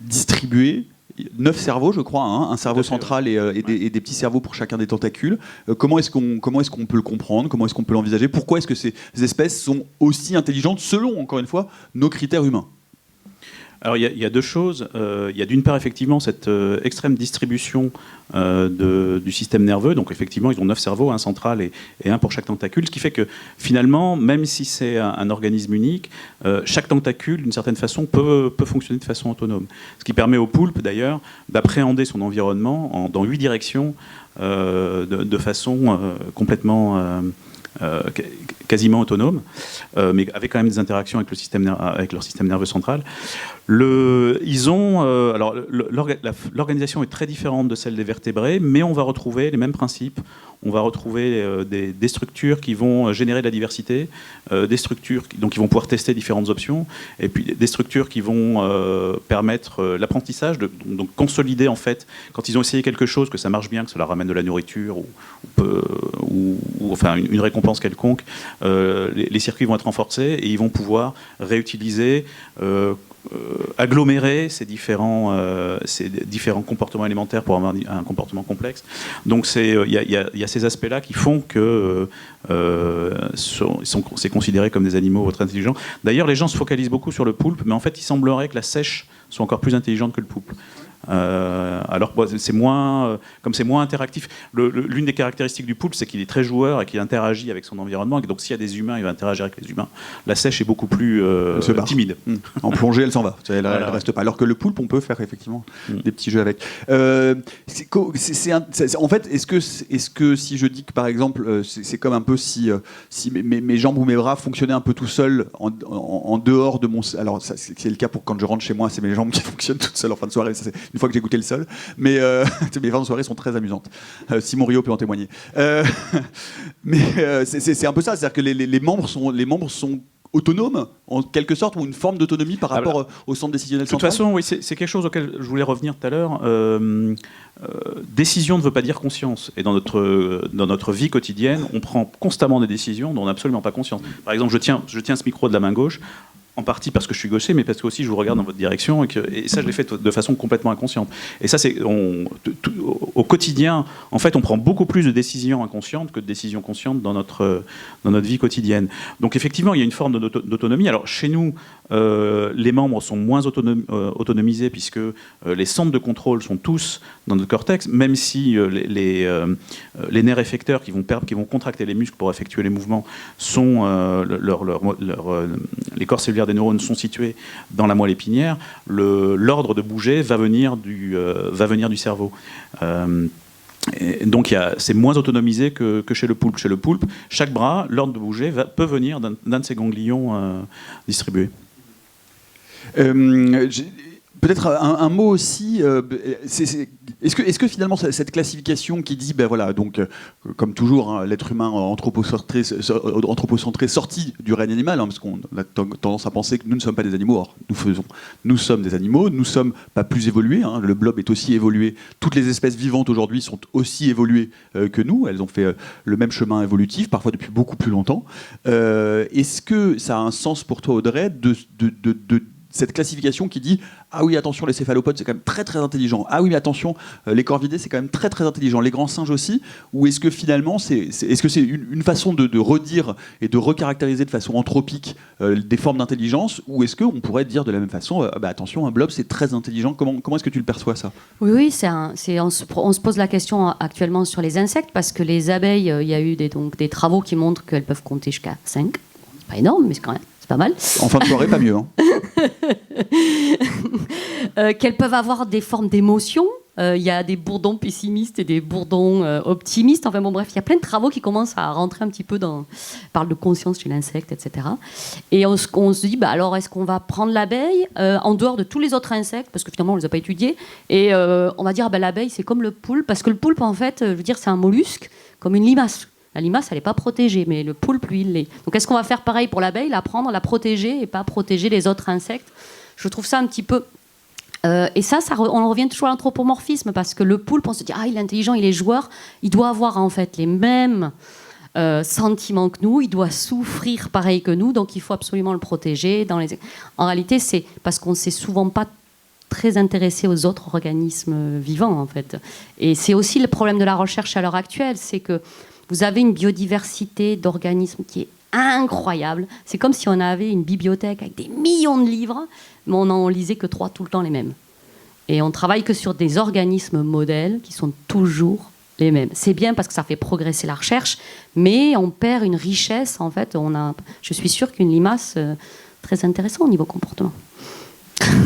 distribuées. 9 cerveaux, je crois, hein, un cerveau central et des petits cerveaux pour chacun des tentacules. Comment est-ce qu'on peut le comprendre ? Comment est-ce qu'on peut l'envisager ? Pourquoi est-ce que ces espèces sont aussi intelligentes selon, encore une fois, nos critères humains ? Alors il y a deux choses. Il y a d'une part effectivement cette extrême distribution du système nerveux. Donc effectivement ils ont 9 cerveaux, un central et un pour chaque tentacule. Ce qui fait que finalement, même si c'est un organisme unique, chaque tentacule d'une certaine façon peut fonctionner de façon autonome. Ce qui permet au poulpe d'ailleurs d'appréhender son environnement dans 8 directions de façon complètement... quasiment autonome, mais avec quand même des interactions avec leur système nerveux central. L'organisation est très différente de celle des vertébrés, mais on va retrouver les mêmes principes. On va retrouver des structures qui vont générer de la diversité, des structures donc qui vont pouvoir tester différentes options, et puis des structures qui vont permettre l'apprentissage, donc consolider en fait, quand ils ont essayé quelque chose, que ça marche bien, que ça leur ramène de la nourriture ou enfin une récompense quelconque, les circuits vont être renforcés et ils vont pouvoir réutiliser, agglomérer ces différents comportements élémentaires pour avoir un comportement complexe. Donc il y a ces aspects-là qui font que c'est considéré comme des animaux très intelligents. D'ailleurs, les gens se focalisent beaucoup sur le poulpe, mais en fait, il semblerait que la seiche soit encore plus intelligente que le poulpe. Alors c'est moins, comme c'est moins interactif. L'une des caractéristiques du poulpe, c'est qu'il est très joueur et qu'il interagit avec son environnement. Et donc s'il y a des humains, il va interagir avec les humains. La seiche est beaucoup plus timide. En plongée, elle s'en va. Elle ne reste pas. Alors que le poulpe, on peut faire effectivement des petits jeux avec. En fait, est-ce que si je dis que par exemple, c'est comme un peu si mes jambes ou mes bras fonctionnaient un peu tout seuls en dehors de mon... Alors c'est le cas pour quand je rentre chez moi, c'est mes jambes qui fonctionnent toutes seules en fin de soirée. Ça, c'est une fois que j'ai goûté le sol, mais mes fins de soirée sont très amusantes. Simon Rio peut en témoigner. Mais c'est un peu ça, c'est-à-dire que les membres sont autonomes, en quelque sorte, ou une forme d'autonomie par rapport au centre décisionnel central. De toute façon, oui, c'est quelque chose auquel je voulais revenir tout à l'heure. Décision ne veut pas dire conscience. Et dans notre vie quotidienne, on prend constamment des décisions dont on n'a absolument pas conscience. Par exemple, je tiens ce micro de la main gauche, en partie parce que je suis gaucher, mais parce que aussi je vous regarde dans votre direction, et ça je l'ai fait de façon complètement inconsciente. Et ça, au quotidien, en fait, on prend beaucoup plus de décisions inconscientes que de décisions conscientes dans notre vie quotidienne. Donc effectivement, il y a une forme d'autonomie. Alors chez nous, les membres sont moins autonomisés puisque les centres de contrôle sont tous dans notre cortex, même si les nerfs effecteurs qui vont contracter les muscles pour effectuer les mouvements sont les corps cellulaires des neurones sont situés dans la moelle épinière. L'ordre de bouger va venir du cerveau. Donc c'est moins autonomisé que chez le poulpe. Chez le poulpe, chaque bras, l'ordre de bouger peut venir d'un de ces ganglions distribués. Peut-être un mot aussi. Est-ce que finalement cette classification qui dit, ben voilà, donc comme toujours, hein, l'être humain anthropocentré sorti du règne animal, hein, parce qu'on a tendance à penser que nous ne sommes pas des animaux. Or, nous sommes des animaux. Nous sommes pas plus évolués. Hein, le blob est aussi évolué. Toutes les espèces vivantes aujourd'hui sont aussi évoluées que nous. Elles ont fait le même chemin évolutif, parfois depuis beaucoup plus longtemps. Est-ce que ça a un sens pour toi, Audrey, de cette classification qui dit ah oui, attention, les céphalopodes, c'est quand même très très intelligent. Ah oui, mais attention, les corvidés, c'est quand même très très intelligent. Les grands singes aussi. Ou est-ce que finalement, est-ce que c'est une façon de redire et de recaractériser de façon anthropique des formes d'intelligence, ou est-ce qu'on pourrait dire de la même façon, attention, un blob, c'est très intelligent. Comment est-ce que tu le perçois, ça? Oui, on se pose la question actuellement sur les insectes, parce que les abeilles, il y a eu des travaux qui montrent qu'elles peuvent compter jusqu'à 5. C'est pas énorme, mais c'est quand même pas mal. En fin de soirée, pas mieux. Hein. Qu'elles peuvent avoir des formes d'émotions. Il y a des bourdons pessimistes et des bourdons optimistes. Enfin bon, bref, il y a plein de travaux qui commencent à rentrer un petit peu on parle de conscience chez l'insecte, etc. Et on se dit, alors est-ce qu'on va prendre l'abeille en dehors de tous les autres insectes, parce que finalement on ne les a pas étudiés, et on va dire, l'abeille c'est comme le poulpe, parce que le poulpe en fait, je veux dire, c'est un mollusque, comme une limace. La limace, elle n'est pas protégée, mais le poulpe, lui, il l'est. Donc est-ce qu'on va faire pareil pour l'abeille, la prendre, la protéger et pas protéger les autres insectes? Je trouve ça un petit peu... et on revient toujours à l'anthropomorphisme, parce que le poulpe, on se dit, il est intelligent, il est joueur, il doit avoir en fait les mêmes sentiments que nous, il doit souffrir pareil que nous, donc il faut absolument le protéger. En réalité, c'est parce qu'on ne s'est souvent pas très intéressé aux autres organismes vivants, en fait. Et c'est aussi le problème de la recherche à l'heure actuelle, c'est que vous avez une biodiversité d'organismes qui est incroyable. C'est comme si on avait une bibliothèque avec des millions de livres, mais on n'en lisait que 3 tout le temps les mêmes. Et on travaille que sur des organismes modèles qui sont toujours les mêmes. C'est bien parce que ça fait progresser la recherche, mais on perd une richesse. En fait, je suis sûre qu'une limace, très intéressant au niveau comportement.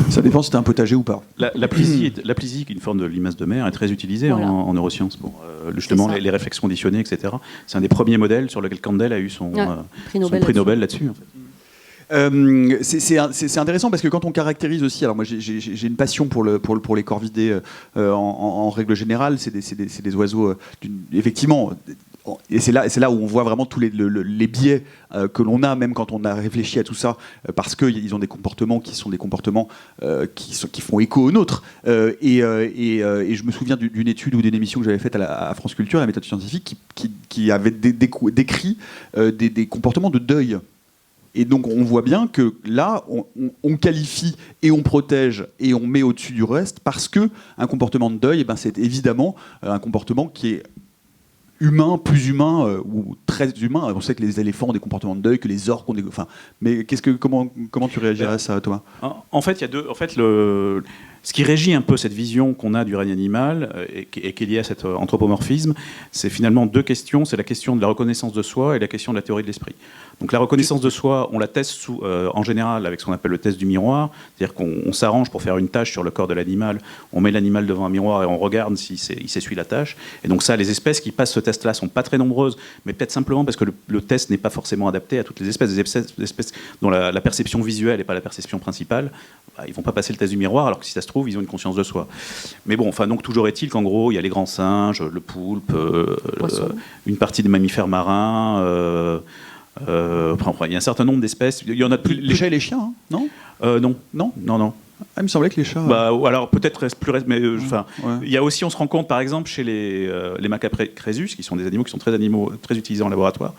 Ça dépend si c'était un potager ou pas. La plisie, qui est une forme de limace de mer, est très utilisée en neurosciences pour justement les réflexes conditionnées, etc. C'est un des premiers modèles sur lequel Kandel a eu son prix Nobel là-dessus. En fait. C'est intéressant parce que quand on caractérise aussi, alors moi j'ai une passion pour les corvidés en règle générale, c'est des oiseaux effectivement. Et c'est là où on voit vraiment tous les biais que l'on a, même quand on a réfléchi à tout ça, parce qu'ils ont des comportements qui sont des comportements qui font écho aux nôtres. Et je me souviens d'une étude ou d'une émission que j'avais faite à France Culture, la méthode scientifique, qui avait décrit des comportements de deuil. Et donc on voit bien que là, on qualifie et on protège et on met au-dessus du reste, parce qu'un comportement de deuil, c'est évidemment un comportement qui est humain, plus humain ou très humain. On sait que les éléphants ont des comportements de deuil, que les orques ont des... mais comment tu réagirais à ça, Thomas? En fait, il y a deux... En fait, ce qui régit un peu cette vision qu'on a du règne animal et qui est liée à cet anthropomorphisme, c'est finalement 2 questions. C'est la question de la reconnaissance de soi et la question de la théorie de l'esprit. Donc la reconnaissance de soi, on la teste en général avec ce qu'on appelle le test du miroir, c'est-à-dire qu'on s'arrange pour faire une tâche sur le corps de l'animal, on met l'animal devant un miroir et on regarde s'il s'essuie la tâche. Et donc ça, les espèces qui passent ce test-là sont pas très nombreuses, mais peut-être simplement parce que le test n'est pas forcément adapté à toutes les espèces. Des espèces dont la perception visuelle n'est pas la perception principale, ils vont pas passer le test du miroir, alors que si ça se trouve, ils ont une conscience de soi. Mais bon, donc toujours est-il qu'en gros, il y a les grands singes, le poulpe, une partie des mammifères marins. Il y a un certain nombre d'espèces. Il y en a plus. Les chats et les chiens, non Non. Il me semblait que les chats. Alors peut-être plus, mais il y a aussi, on se rend compte, par exemple, chez les Macacrésus, qui sont des animaux qui sont très utilisés en laboratoire.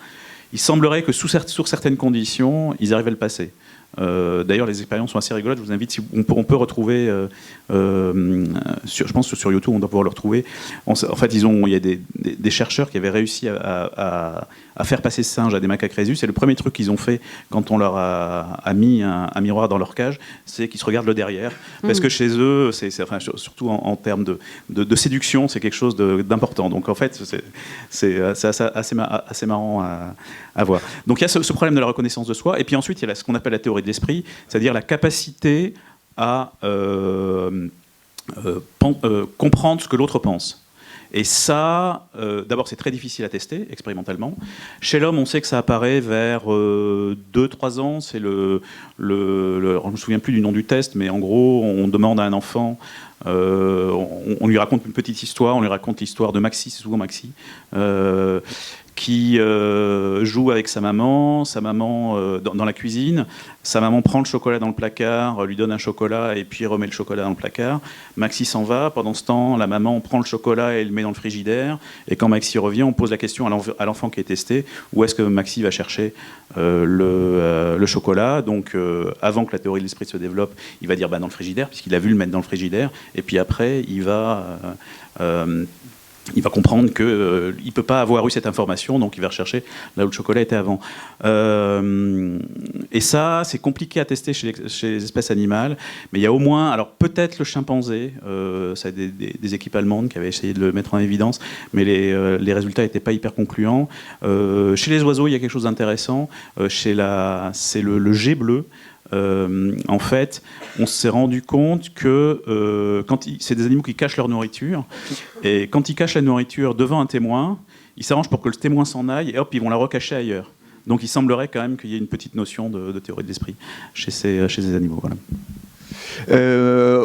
Il semblerait que sous certaines conditions, ils arrivent à le passer. D'ailleurs, les expériences sont assez rigolotes. Je vous invite, si on peut retrouver, je pense que sur YouTube, on doit pouvoir le retrouver. En fait, il y a des chercheurs qui avaient réussi à faire passer ce singe à des macaques rhésus. Et le premier truc qu'ils ont fait quand on leur a mis un miroir dans leur cage, c'est qu'ils se regardent le derrière. Parce que chez eux, surtout en termes de séduction, c'est quelque chose d'important. Donc en fait, c'est assez marrant à voir. Donc il y a ce problème de la reconnaissance de soi. Et puis ensuite, il y a ce qu'on appelle la théorie de l'esprit, c'est-à-dire la capacité à comprendre ce que l'autre pense. Et ça, d'abord, c'est très difficile à tester expérimentalement. Chez l'homme, on sait que ça apparaît vers 2-3 ans. C'est alors, je ne me souviens plus du nom du test, mais en gros, on demande à un enfant, on lui raconte une petite histoire, on lui raconte l'histoire de Maxi, c'est souvent Maxi, qui joue avec sa maman dans la cuisine. Sa maman prend le chocolat dans le placard, lui donne un chocolat et puis remet le chocolat dans le placard. Maxi s'en va. Pendant ce temps, la maman prend le chocolat et le met dans le frigidaire. Et quand Maxi revient, on pose la question à l'enfant qui est testé, où est-ce que Maxi va chercher le chocolat. Donc, avant que la théorie de l'esprit se développe, il va dire dans le frigidaire, puisqu'il a vu le mettre dans le frigidaire. Et puis après, il va comprendre qu'il ne peut pas avoir eu cette information, donc il va rechercher là où le chocolat était avant. Et ça, c'est compliqué à tester chez les espèces animales, mais il y a au moins, alors peut-être le chimpanzé, ça a des équipes allemandes qui avaient essayé de le mettre en évidence, mais les résultats n'étaient pas hyper concluants. Chez les oiseaux, il y a quelque chose d'intéressant, c'est le jet bleu. En fait, on s'est rendu compte que c'est des animaux qui cachent leur nourriture, et quand ils cachent la nourriture devant un témoin, ils s'arrangent pour que le témoin s'en aille, et hop, ils vont la recacher ailleurs. Donc il semblerait quand même qu'il y ait une petite notion de théorie de l'esprit chez ces animaux. Voilà.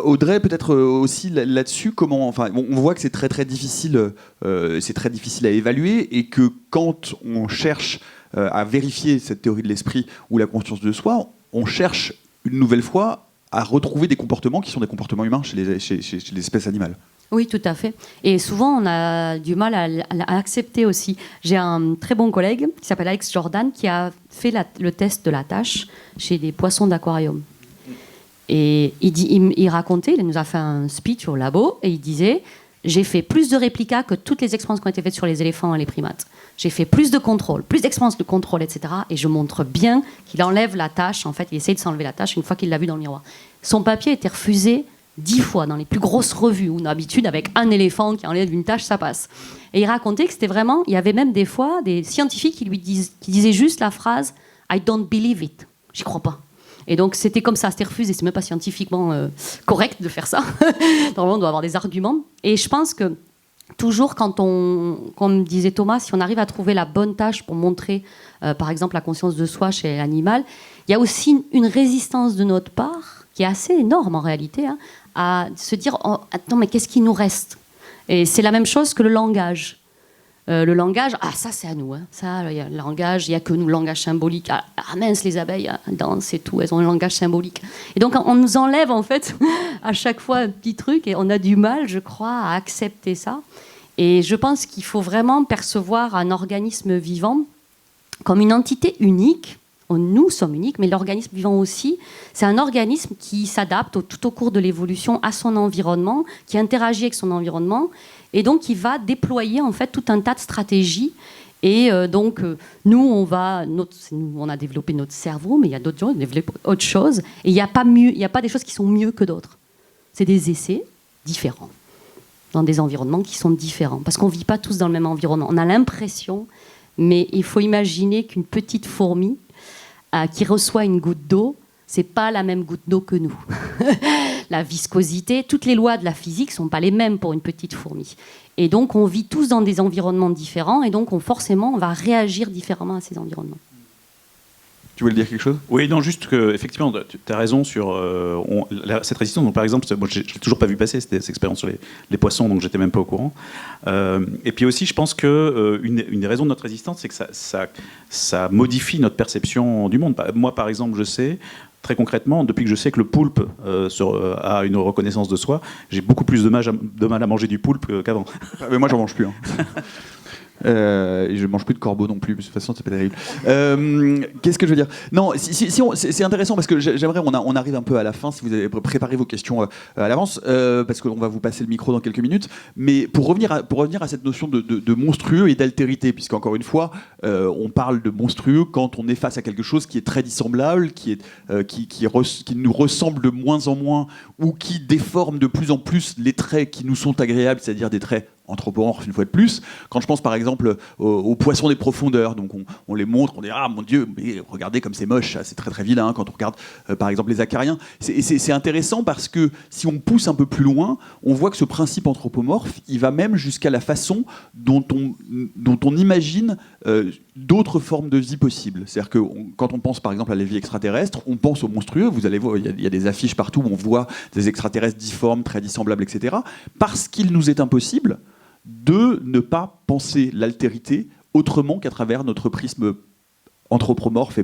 Audrey, peut-être aussi là-dessus, on voit que c'est très très difficile à évaluer, et que quand on cherche à vérifier cette théorie de l'esprit ou la conscience de soi, on cherche une nouvelle fois à retrouver des comportements qui sont des comportements humains chez les espèces animales. Oui, tout à fait. Et souvent, on a du mal à accepter aussi. J'ai un très bon collègue qui s'appelle Alex Jordan qui a fait le test de la tâche chez des poissons d'aquarium. Et il racontait, il nous a fait un speech au labo, et il disait « J'ai fait plus de réplicas que toutes les expériences qui ont été faites sur les éléphants et les primates. J'ai fait plus de contrôle, plus d'expériences de contrôle, etc. Et je montre bien qu'il enlève la tâche. En fait, il essaye de s'enlever la tâche une fois qu'il l'a vu dans le miroir. Son papier a été refusé 10 fois dans les plus grosses revues où d'habitude, avec un éléphant qui enlève une tâche, ça passe. Et il racontait que c'était vraiment... Il y avait même des fois des scientifiques qui disaient juste la phrase « I don't believe it ». J'y crois pas. Et donc, c'était comme ça, c'était refusé. C'est même pas scientifiquement correct de faire ça. Normalement, on doit avoir des arguments. Et je pense que toujours, comme disait Thomas, si on arrive à trouver la bonne tâche pour montrer, par exemple, la conscience de soi chez l'animal, il y a aussi une résistance de notre part, qui est assez énorme en réalité, à se dire oh, « Attends, mais qu'est-ce qui nous reste ?» Et c'est la même chose que le langage. Le langage, ça c'est à nous. Ça, le langage, il n'y a que nous, le langage symbolique. Mince, les abeilles dansent et tout, elles ont un langage symbolique. Et donc on nous enlève en fait à chaque fois un petit truc, et on a du mal, je crois, à accepter ça. Et je pense qu'il faut vraiment percevoir un organisme vivant comme une entité unique. Nous sommes uniques, mais l'organisme vivant aussi, c'est un organisme qui s'adapte tout au cours de l'évolution à son environnement, qui interagit avec son environnement, et donc qui va déployer en fait tout un tas de stratégies. Et donc nous, on a développé notre cerveau, mais il y a d'autres gens qui développent autre chose. Et il n'y a pas des choses qui sont mieux que d'autres. C'est des essais différents, dans des environnements qui sont différents. Parce qu'on ne vit pas tous dans le même environnement. On a l'impression, mais il faut imaginer qu'une petite fourmi qui reçoit une goutte d'eau, c'est pas la même goutte d'eau que nous. La viscosité, toutes les lois de la physique sont pas les mêmes pour une petite fourmi. Et donc, on vit tous dans des environnements différents, et donc, forcément, on va réagir différemment à ces environnements. Tu voulais dire quelque chose ? Oui, non, juste que, effectivement, tu as raison sur cette résistance. Donc, par exemple, moi, je l'ai toujours pas vu passer cette expérience sur les poissons, donc j'étais même pas au courant. Et puis aussi, je pense que une des raisons de notre résistance, c'est que ça modifie notre perception du monde. Moi, par exemple, je sais très concrètement, depuis que je sais que le poulpe a une reconnaissance de soi, j'ai beaucoup plus de mal à manger du poulpe qu'avant. Mais moi, j'en mange plus. Et je mange plus de corbeaux non plus, de toute façon c'est pas terrible. Qu'est-ce que je veux dire ? Non, c'est intéressant parce que j'aimerais, on arrive un peu à la fin, si vous avez préparé vos questions à l'avance, parce qu'on va vous passer le micro dans quelques minutes. Mais pour revenir à cette notion de monstrueux et d'altérité, puisqu'encore une fois, on parle de monstrueux quand on est face à quelque chose qui est très dissemblable, qui nous ressemble de moins en moins, ou qui déforme de plus en plus les traits qui nous sont agréables, c'est-à-dire des traits anthropomorphes une fois de plus. Quand je pense par exemple aux poissons des profondeurs, donc on les montre, on dit ah mon Dieu, mais regardez comme c'est moche, c'est très très vilain. Quand on regarde par exemple les acariens, c'est intéressant parce que si on pousse un peu plus loin, on voit que ce principe anthropomorphe, il va même jusqu'à la façon dont on imagine d'autres formes de vie possibles. C'est-à-dire que quand on pense par exemple à la vie extraterrestre, on pense aux monstrueux. Vous allez voir, il y a des affiches partout où on voit des extraterrestres difformes, très dissemblables, etc. Parce qu'il nous est impossible de ne pas penser l'altérité autrement qu'à travers notre prisme anthropomorphe et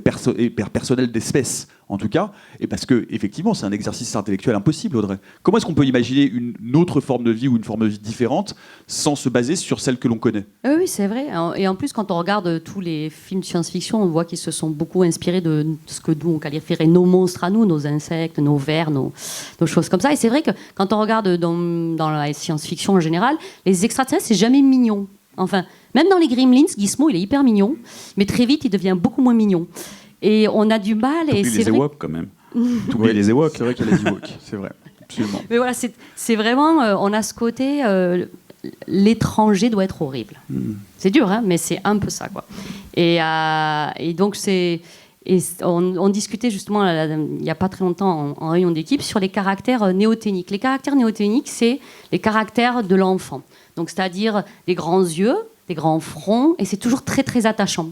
personnel d'espèce, en tout cas, et parce que effectivement c'est un exercice intellectuel impossible, Audrey. Comment est-ce qu'on peut imaginer une autre forme de vie ou une forme de vie différente sans se baser sur celle que l'on connaît? Oui, c'est vrai. Et en plus, quand on regarde tous les films de science-fiction, on voit qu'ils se sont beaucoup inspirés de ce que nous, on qualifierait nos monstres à nous, nos insectes, nos vers, nos choses comme ça. Et c'est vrai que quand on regarde dans la science-fiction en général, les extraterrestres, c'est jamais mignon. Enfin, même dans les Gremlins, Gizmo, il est hyper mignon, mais très vite, il devient beaucoup moins mignon. Et on a du mal. Et c'est les Ewoks, quand même. T'oublies les Ewoks. C'est vrai qu'il y a les Ewoks, c'est vrai, absolument. Mais voilà, c'est vraiment, on a ce côté, l'étranger doit être horrible. C'est dur, hein, mais c'est un peu ça, quoi. Et donc, on discutait justement il n'y a pas très longtemps en réunion d'équipe sur les caractères néoténiques. Les caractères néoténiques, c'est les caractères de l'enfant. Donc, c'est-à-dire des grands yeux, des grands fronts, et c'est toujours très, très attachant.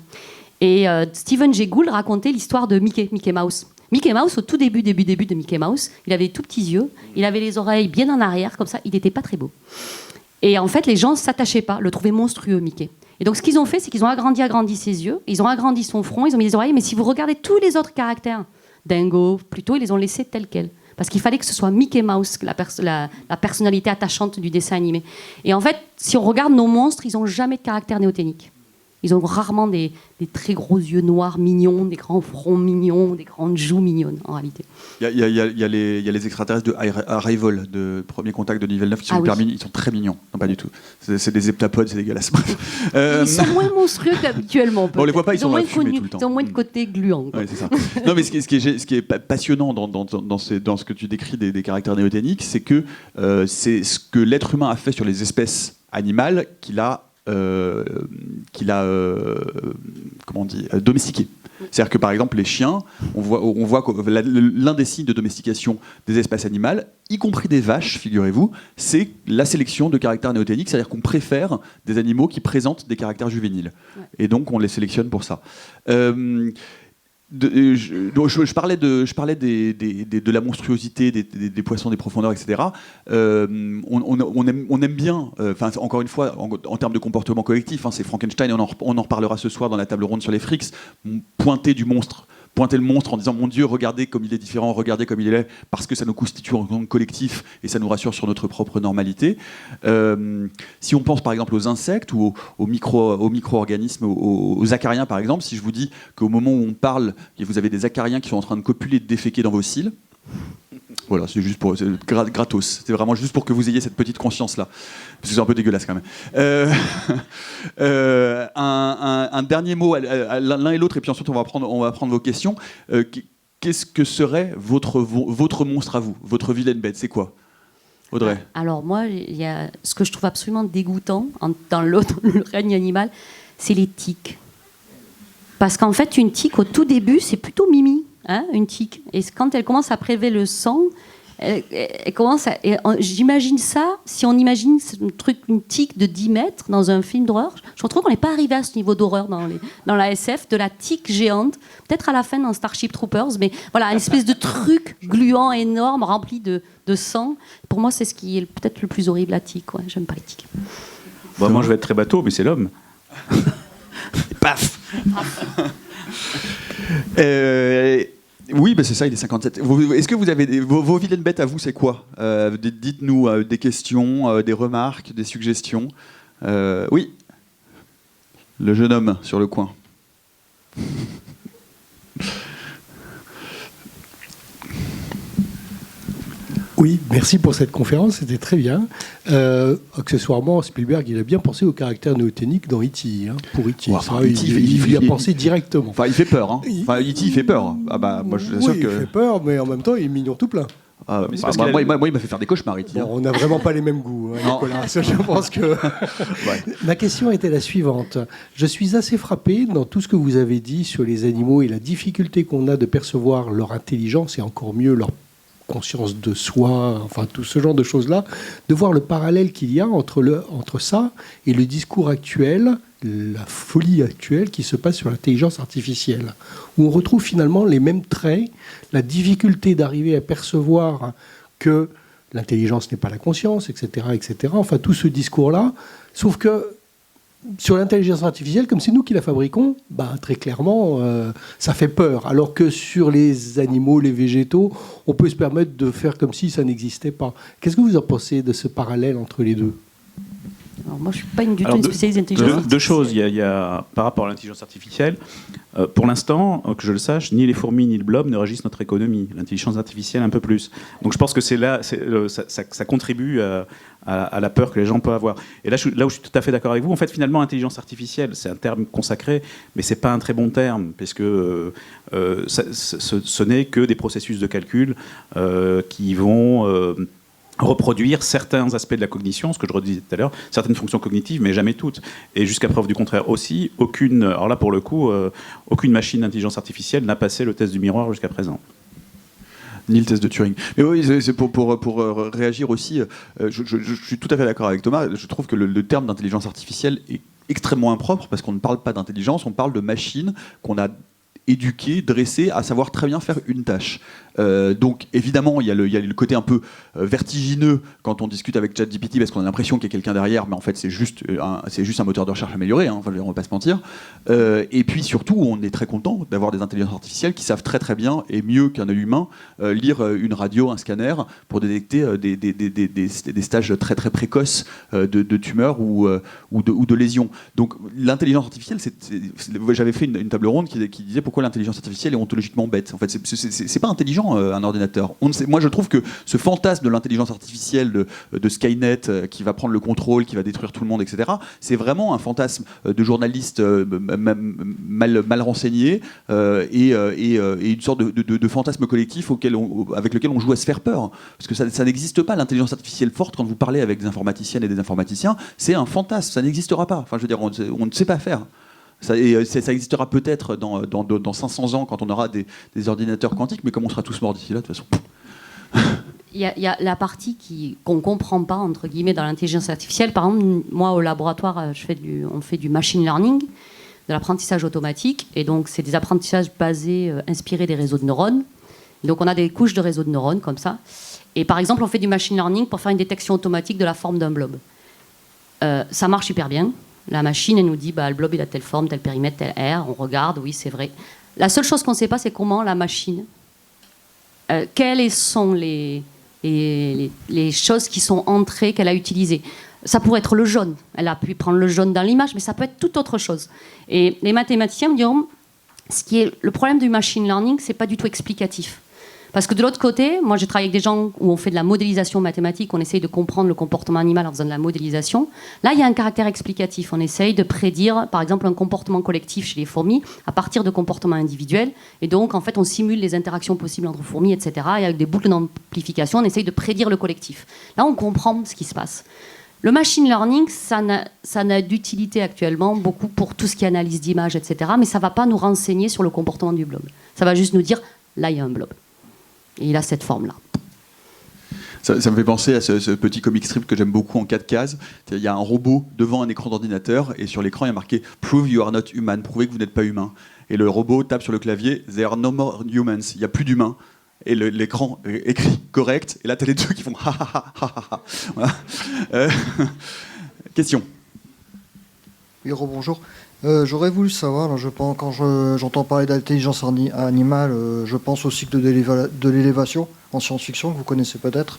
Et Stephen Jay Gould racontait l'histoire de Mickey Mouse. Mickey Mouse, au tout début de Mickey Mouse, il avait des tout petits yeux, il avait les oreilles bien en arrière, comme ça, il n'était pas très beau. Et en fait, les gens ne s'attachaient pas, le trouvaient monstrueux, Mickey. Et donc, ce qu'ils ont fait, c'est qu'ils ont agrandi ses yeux, ils ont agrandi son front, ils ont mis des oreilles, mais si vous regardez tous les autres caractères, Dingo, plutôt, ils les ont laissés tels quels. Parce qu'il fallait que ce soit Mickey Mouse, la personnalité attachante du dessin animé. Et en fait, si on regarde nos monstres, ils n'ont jamais de caractère néoténique. Ils ont rarement des très gros yeux noirs mignons, des grands fronts mignons, des grandes joues mignonnes, en réalité. Il y a les extraterrestres de Arrival, de Premier Contact de Denis Villeneuve, qui sont hyper mignons. Ils sont très mignons. Non, pas du tout. C'est des heptapodes, c'est dégueulasse. Ils sont moins monstrueux qu'habituellement. On les voit pas, ils sont moins fumés tout le temps. Ils ont moins de côté gluant. Ouais, c'est ça. Non, mais ce qui est passionnant dans ce que tu décris des caractères néoténiques, c'est que c'est ce que l'être humain a fait sur les espèces animales qu'il a domestiqué. C'est-à-dire que par exemple les chiens, on voit que l'un des signes de domestication des espèces animales, y compris des vaches, figurez-vous, c'est la sélection de caractères néoténiques, c'est-à-dire qu'on préfère des animaux qui présentent des caractères juvéniles. Ouais. Et donc on les sélectionne pour ça. Je parlais de la monstruosité des poissons des profondeurs, etc. On aime bien, encore une fois, en termes de comportement collectif, c'est Frankenstein, on en reparlera ce soir dans la table ronde sur les frics, pointer le monstre en disant mon Dieu, regardez comme il est différent, regardez comme il est, parce que ça nous constitue en tant que collectif et ça nous rassure sur notre propre normalité. Si on pense par exemple aux insectes ou aux micro-organismes, aux acariens par exemple, si je vous dis qu'au moment où on parle, vous avez des acariens qui sont en train de copuler et de déféquer dans vos cils, voilà, c'est juste pour gratos. C'est vraiment juste pour que vous ayez cette petite conscience-là. Parce que c'est un peu dégueulasse quand même. Un dernier mot, l'un et l'autre, et puis ensuite on va prendre vos questions. Qu'est-ce que serait votre monstre à vous, votre vilaine bête? C'est quoi, Audrey? Alors moi, il y a ce que je trouve absolument dégoûtant dans le règne animal, c'est les tiques. Parce qu'en fait, une tique, au tout début, c'est plutôt mimi. Une tique. Et quand elle commence à prélever le sang, elle commence à... J'imagine ça, si on imagine une tique de 10 mètres dans un film d'horreur, je trouve qu'on n'est pas arrivé à ce niveau d'horreur dans la SF, de la tique géante, peut-être à la fin dans Starship Troopers, mais voilà, une espèce de truc gluant énorme, rempli de sang. Pour moi, c'est ce qui est peut-être le plus horrible, la tique. Ouais, j'aime pas les tiques. Bon, moi, je vais être très bateau, mais c'est l'homme. Paf. Oui, c'est ça, il est 57. Est-ce que vous avez vos vilaines bêtes à vous, c'est quoi? Dites-nous des questions, des remarques, des suggestions. Oui, le jeune homme sur le coin. Oui, merci pour cette conférence, c'était très bien. Accessoirement, Spielberg, il a bien pensé au caractère néoténique dans E.T. Pour E.T. Il y a pensé directement. Enfin, il fait peur. E.T. il fait peur. Ah bah, moi, je suis sûr que... il fait peur, mais en même temps, il est mignon tout plein. Ah, moi, il m'a fait faire des cauchemars, E.T. Bon, on n'a vraiment pas les mêmes goûts, Nicolas. Je pense que... Ouais. Ma question était la suivante. Je suis assez frappé dans tout ce que vous avez dit sur les animaux et la difficulté qu'on a de percevoir leur intelligence et encore mieux leur conscience de soi, enfin tout ce genre de choses-là, de voir le parallèle qu'il y a entre ça et le discours actuel, la folie actuelle qui se passe sur l'intelligence artificielle, où on retrouve finalement les mêmes traits, la difficulté d'arriver à percevoir que l'intelligence n'est pas la conscience, etc., etc. Enfin tout ce discours-là, sauf que sur l'intelligence artificielle, comme c'est nous qui la fabriquons, très clairement, ça fait peur. Alors que sur les animaux, les végétaux, on peut se permettre de faire comme si ça n'existait pas. Qu'est-ce que vous en pensez de ce parallèle entre les deux ? Alors moi, je ne suis pas du tout une spécialiste d'intelligence artificielle. Deux choses. Il y a, par rapport à l'intelligence artificielle, pour l'instant, que je le sache, ni les fourmis ni le blob ne régissent notre économie. L'intelligence artificielle, un peu plus. Donc je pense que ça contribue à la peur que les gens peuvent avoir. Et là où je suis tout à fait d'accord avec vous, en fait, finalement, intelligence artificielle, c'est un terme consacré, mais c'est pas un très bon terme, parce que ce n'est que des processus de calcul qui vont reproduire certains aspects de la cognition, ce que je redisais tout à l'heure, certaines fonctions cognitives, mais jamais toutes. Et jusqu'à preuve du contraire aussi, alors là pour le coup, aucune machine d'intelligence artificielle n'a passé le test du miroir jusqu'à présent. Ni le test de Turing. Mais oui, c'est pour réagir aussi, je suis tout à fait d'accord avec Thomas, je trouve que le terme d'intelligence artificielle est extrêmement impropre, parce qu'on ne parle pas d'intelligence, on parle de machines qu'on a éduquées, dressées, à savoir très bien faire une tâche. Donc évidemment, il y a le côté un peu vertigineux quand on discute avec ChatGPT, parce qu'on a l'impression qu'il y a quelqu'un derrière, mais en fait c'est juste un moteur de recherche amélioré, on ne va pas se mentir. Et puis surtout, on est très content d'avoir des intelligences artificielles qui savent très très bien, et mieux qu'un œil humain, lire une radio, un scanner, pour détecter des stages très très précoces de tumeurs ou de lésions. Donc l'intelligence artificielle, j'avais fait une table ronde qui disait pourquoi l'intelligence artificielle est ontologiquement bête. En fait, c'est pas intelligent un ordinateur. Moi, je trouve que ce fantasme de l'intelligence artificielle, de Skynet, qui va prendre le contrôle, qui va détruire tout le monde, etc., c'est vraiment un fantasme de journaliste mal renseigné et une sorte de fantasme collectif avec lequel on joue à se faire peur. Parce que ça n'existe pas, l'intelligence artificielle forte, quand vous parlez avec des informaticiennes et des informaticiens, c'est un fantasme, ça n'existera pas. Enfin, je veux dire, on ne sait pas faire. Ça existera peut-être dans 500 ans quand on aura des ordinateurs quantiques, mais comme on sera tous morts d'ici là, de toute façon. Il y a la partie qu'on ne comprend pas, entre guillemets, dans l'intelligence artificielle. Par exemple, moi, au laboratoire, on fait du machine learning, de l'apprentissage automatique. Et donc, c'est des apprentissages inspirés des réseaux de neurones. Donc, on a des couches de réseaux de neurones, comme ça. Et par exemple, on fait du machine learning pour faire une détection automatique de la forme d'un blob. Ça marche super bien. La machine, elle nous dit, le blob, il a telle forme, tel périmètre, tel air. On regarde, oui, c'est vrai. La seule chose qu'on ne sait pas, c'est comment la machine... quelles sont les choses qui sont entrées, qu'elle a utilisées. Ça pourrait être le jaune. Elle a pu prendre le jaune dans l'image, mais ça peut être toute autre chose. Et les mathématiciens me diront, le problème du machine learning, c'est pas du tout explicatif. Parce que de l'autre côté, moi j'ai travaillé avec des gens où on fait de la modélisation mathématique, on essaye de comprendre le comportement animal en faisant de la modélisation. Là, il y a un caractère explicatif. On essaye de prédire, par exemple, un comportement collectif chez les fourmis à partir de comportements individuels. Et donc, en fait, on simule les interactions possibles entre fourmis, etc. Et avec des boucles d'amplification, on essaye de prédire le collectif. Là, on comprend ce qui se passe. Le machine learning, ça n'a d'utilité actuellement beaucoup pour tout ce qui est analyse d'images, etc. Mais ça ne va pas nous renseigner sur le comportement du blob. Ça va juste nous dire, là, il y a un blob. Et il a cette forme-là. Ça me fait penser à ce petit comic strip que j'aime beaucoup en 4 cases. Il y a un robot devant un écran d'ordinateur et sur l'écran il y a marqué « Prove you are not human », prouvez que vous n'êtes pas humain. Et le robot tape sur le clavier « There are no more humans », il n'y a plus d'humains. Et l'écran écrit « correct », et là tu as les deux qui font « ha ha ha ha ha ». Voilà. Question. Oui, rebonjour. J'aurais voulu savoir, là, quand j'entends parler d'intelligence animale, je pense au cycle de l'élévation en science-fiction, que vous connaissez peut-être.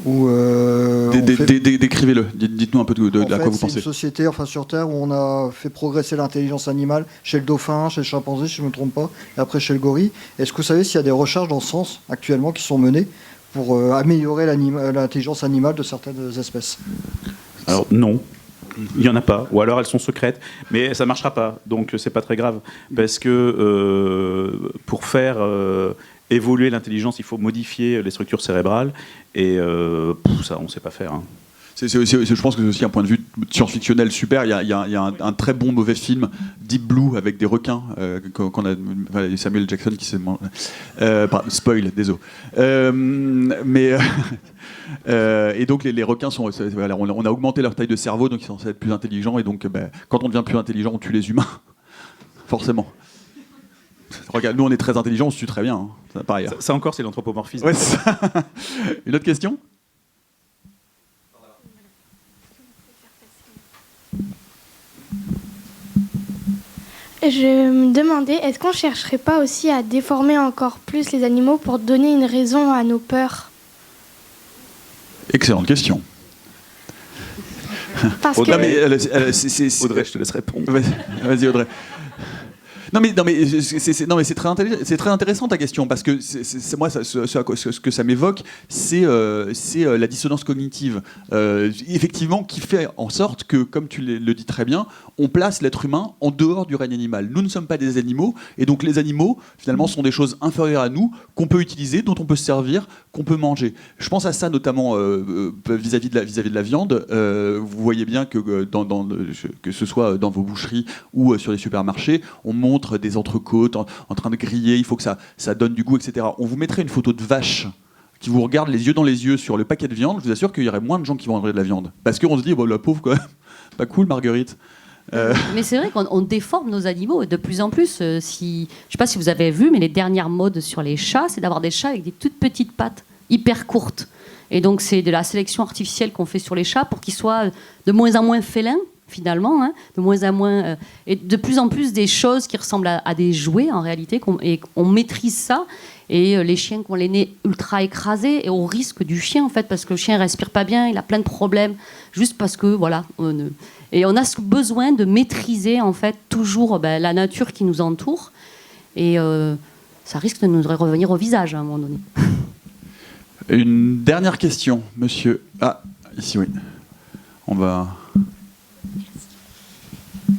Décrivez-le, dites-nous un peu de à quoi vous pensez. C'est une société sur Terre où on a fait progresser l'intelligence animale chez le dauphin, chez le chimpanzé, si je ne me trompe pas, et après chez le gorille. Est-ce que vous savez s'il y a des recherches dans ce sens actuellement qui sont menées pour améliorer l'intelligence animale de certaines espèces? Alors non. Il n'y en a pas, ou alors elles sont secrètes, mais ça ne marchera pas, donc c'est pas très grave, parce que pour faire évoluer l'intelligence, il faut modifier les structures cérébrales, et ça, on ne sait pas faire. Hein. Je pense que c'est aussi un point de vue science-fictionnel super. Il y a un très bon mauvais film, Deep Blue, avec des requins, qu'on a Samuel Jackson qui s'est... spoil, désolé. Et donc les requins on a augmenté leur taille de cerveau, donc ils sont censés être plus intelligents, et donc quand on devient plus intelligent, on tue les humains, forcément. Regarde, nous on est très intelligents, on se tue très bien, hein. Pareil. Ça encore, c'est l'anthropomorphisme. Ouais, c'est ça. Une autre question? Je me demandais, est-ce qu'on ne chercherait pas aussi à déformer encore plus les animaux pour donner une raison à nos peurs? Excellente question. Parce Audrey, que... Audrey, je te laisse répondre. Vas-y, Audrey. Non mais c'est très intéressant ta question parce que moi ce que ça m'évoque c'est la dissonance cognitive effectivement qui fait en sorte que, comme tu le dis très bien, on place l'être humain en dehors du règne animal. Nous ne sommes pas des animaux et donc les animaux finalement sont des choses inférieures à nous qu'on peut utiliser, dont on peut se servir, qu'on peut manger. Je pense à ça notamment vis-à-vis de la viande. Vous voyez bien que que ce soit dans vos boucheries ou sur les supermarchés, on montre des entrecôtes en train de griller, il faut que ça donne du goût, etc. On vous mettrait une photo de vache qui vous regarde les yeux dans les yeux sur le paquet de viande, je vous assure qu'il y aurait moins de gens qui vendraient de la viande. Parce qu'on se dit, la pauvre, quoi, pas cool, Marguerite. Mais c'est vrai qu'on déforme nos animaux de plus en plus. Je ne sais pas si vous avez vu, mais les dernières modes sur les chats, c'est d'avoir des chats avec des toutes petites pattes hyper courtes. Et donc c'est de la sélection artificielle qu'on fait sur les chats pour qu'ils soient de moins en moins félins, finalement, de moins en moins, et de plus en plus des choses qui ressemblent à des jouets en réalité, et on maîtrise ça, et les chiens qui ont les nez ultra écrasés, et au risque du chien en fait, parce que le chien ne respire pas bien, il a plein de problèmes, juste parce que voilà, et on a ce besoin de maîtriser en fait toujours la nature qui nous entoure, et ça risque de nous revenir au visage à un moment donné. Une dernière question, monsieur. Ah, ici oui. On va...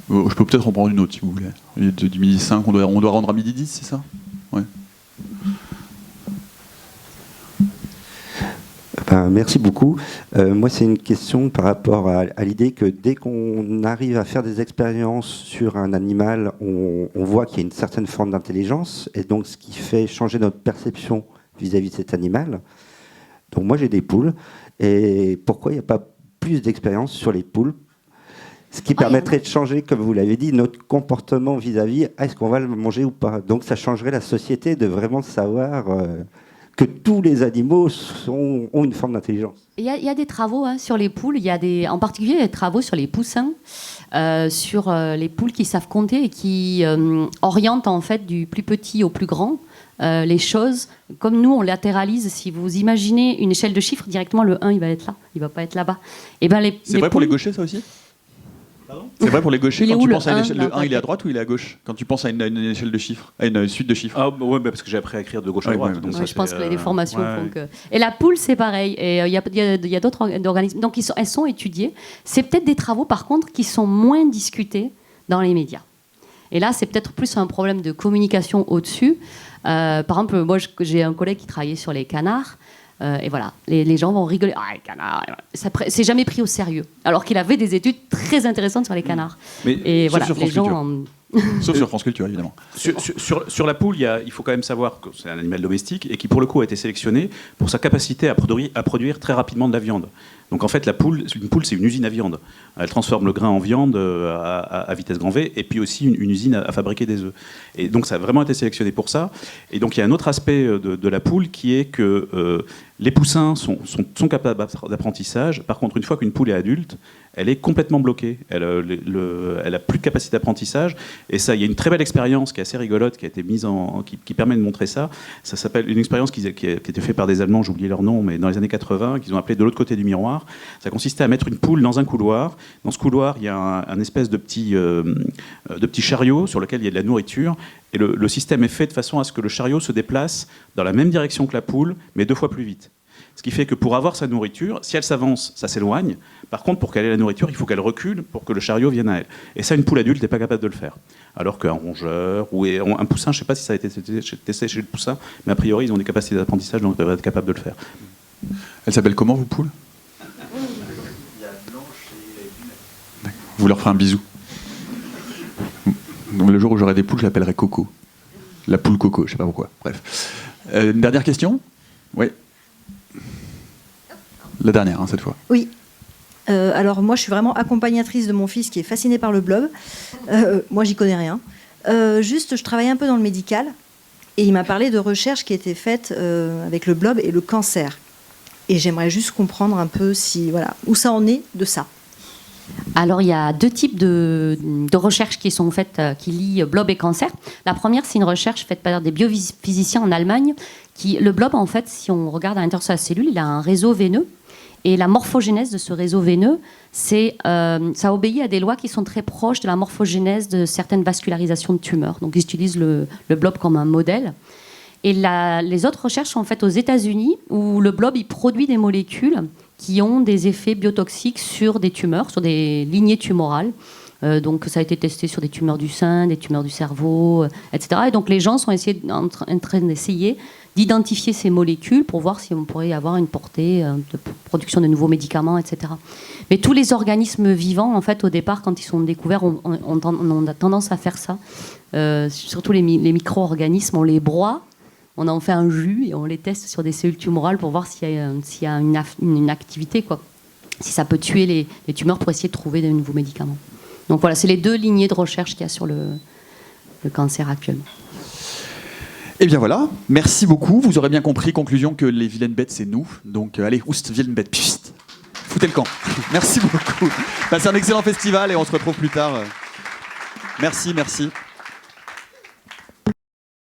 Je peux peut-être en prendre une autre si vous voulez. Il est du midi 5, on doit rendre à midi 10, c'est ça? Ouais. Merci beaucoup. Moi, c'est une question par rapport à l'idée que dès qu'on arrive à faire des expériences sur un animal, on voit qu'il y a une certaine forme d'intelligence, et donc ce qui fait changer notre perception vis-à-vis de cet animal. Donc moi, j'ai des poules, et pourquoi il n'y a pas plus d'expériences sur les poules? Ce qui permettrait de changer, comme vous l'avez dit, notre comportement vis-à-vis, est-ce qu'on va le manger ou pas? Donc ça changerait la société de vraiment savoir que tous les animaux ont une forme d'intelligence. Il y a des travaux sur les poules, en particulier des travaux sur les poussins, sur les poules qui savent compter et qui orientent en fait du plus petit au plus grand les choses. Comme nous, on latéralise. Si vous imaginez une échelle de chiffres, directement le 1, il va être là, il ne va pas être là-bas. Et c'est vrai pour les gauchers, ça aussi? C'est vrai pour les gauchers, quand tu penses à une échelle, le 1 il est à droite ou il est à gauche? Quand tu penses à une échelle de chiffres, à une suite de chiffres? Ah ouais, parce que j'ai appris à écrire de gauche à droite. Donc je pense que les formations font que... Et la poule, c'est pareil. Et il y a d'autres organismes. Donc elles sont étudiées. C'est peut-être des travaux, par contre, qui sont moins discutés dans les médias. Et là, c'est peut-être plus un problème de communication au-dessus. Par exemple, moi, j'ai un collègue qui travaillait sur les canards. Et voilà, les gens vont rigoler. Ah, les canards, c'est jamais pris au sérieux. Alors qu'il avait des études très intéressantes sur les canards. Mais et voilà, les gens. Sauf sur France Culture, évidemment. Sur la poule, il faut quand même savoir que c'est un animal domestique et qui, pour le coup, a été sélectionné pour sa capacité à produire très rapidement de la viande. Donc en fait, une poule, c'est une usine à viande. Elle transforme le grain en viande à vitesse grand V, et puis aussi une usine à fabriquer des œufs. Et donc ça a vraiment été sélectionné pour ça. Et donc il y a un autre aspect de la poule qui est que les poussins sont capables d'apprentissage. Par contre, une fois qu'une poule est adulte, elle est complètement bloquée. Elle a plus de capacité d'apprentissage. Et ça, il y a une très belle expérience qui est assez rigolote, qui a été qui permet de montrer ça. Ça s'appelle une expérience qui a été faite par des Allemands, j'ai oublié leur nom, mais dans les années 80, qu'ils ont appelé de l'autre côté du miroir. Ça consistait à mettre une poule dans un couloir. Dans ce couloir, il y a un espèce de petit chariot sur lequel il y a de la nourriture. Et le système est fait de façon à ce que le chariot se déplace dans la même direction que la poule, mais 2 fois plus vite. Ce qui fait que pour avoir sa nourriture, si elle s'avance, ça s'éloigne. Par contre, pour qu'elle ait la nourriture, il faut qu'elle recule pour que le chariot vienne à elle. Et ça, une poule adulte n'est pas capable de le faire. Alors qu'un rongeur ou un poussin, je ne sais pas si ça a été testé chez le poussin, mais a priori, ils ont des capacités d'apprentissage, donc ils devraient être capables de le faire. Elle s'appelle comment, vos poules? Vous leur ferez un bisou. Donc, le jour où j'aurai des poules, je l'appellerai Coco. La poule Coco, je ne sais pas pourquoi. Bref. Une dernière question? Oui. La dernière, cette fois. Oui. Alors moi, je suis vraiment accompagnatrice de mon fils qui est fasciné par le blob. Moi, j'y connais rien. Juste, je travaille un peu dans le médical et il m'a parlé de recherches qui étaient faites avec le blob et le cancer. Et j'aimerais juste comprendre un peu où ça en est de ça. Alors, il y a deux types de recherches qui sont faites, qui lient blob et cancer. La première, c'est une recherche faite par des biophysiciens en Allemagne. Le blob, en fait, si on regarde à l'intérieur de la cellule, il a un réseau veineux. Et la morphogénèse de ce réseau veineux, ça obéit à des lois qui sont très proches de la morphogénèse de certaines vascularisations de tumeurs. Donc, ils utilisent le blob comme un modèle. Et les autres recherches sont faites aux États-Unis, où le blob il produit des molécules qui ont des effets biotoxiques sur des tumeurs, sur des lignées tumorales. Donc ça a été testé sur des tumeurs du sein, des tumeurs du cerveau, etc. Et donc les gens sont en train d'essayer d'identifier ces molécules pour voir si on pourrait avoir une portée de production de nouveaux médicaments, etc. Mais tous les organismes vivants, en fait, au départ, quand ils sont découverts, on a tendance à faire ça. Surtout les micro-organismes, on les broie. On en fait un jus et on les teste sur des cellules tumorales pour voir s'il y a une activité, quoi. Si ça peut tuer les tumeurs pour essayer de trouver de nouveaux médicaments. Donc voilà, c'est les deux lignées de recherche qu'il y a sur le cancer actuellement. Et bien voilà, merci beaucoup. Vous aurez bien compris, conclusion, que les vilaines bêtes, c'est nous. Donc allez, oust, vilaines bêtes, pfft, foutez le camp. Merci beaucoup. Passez un excellent festival et on se retrouve plus tard. Merci.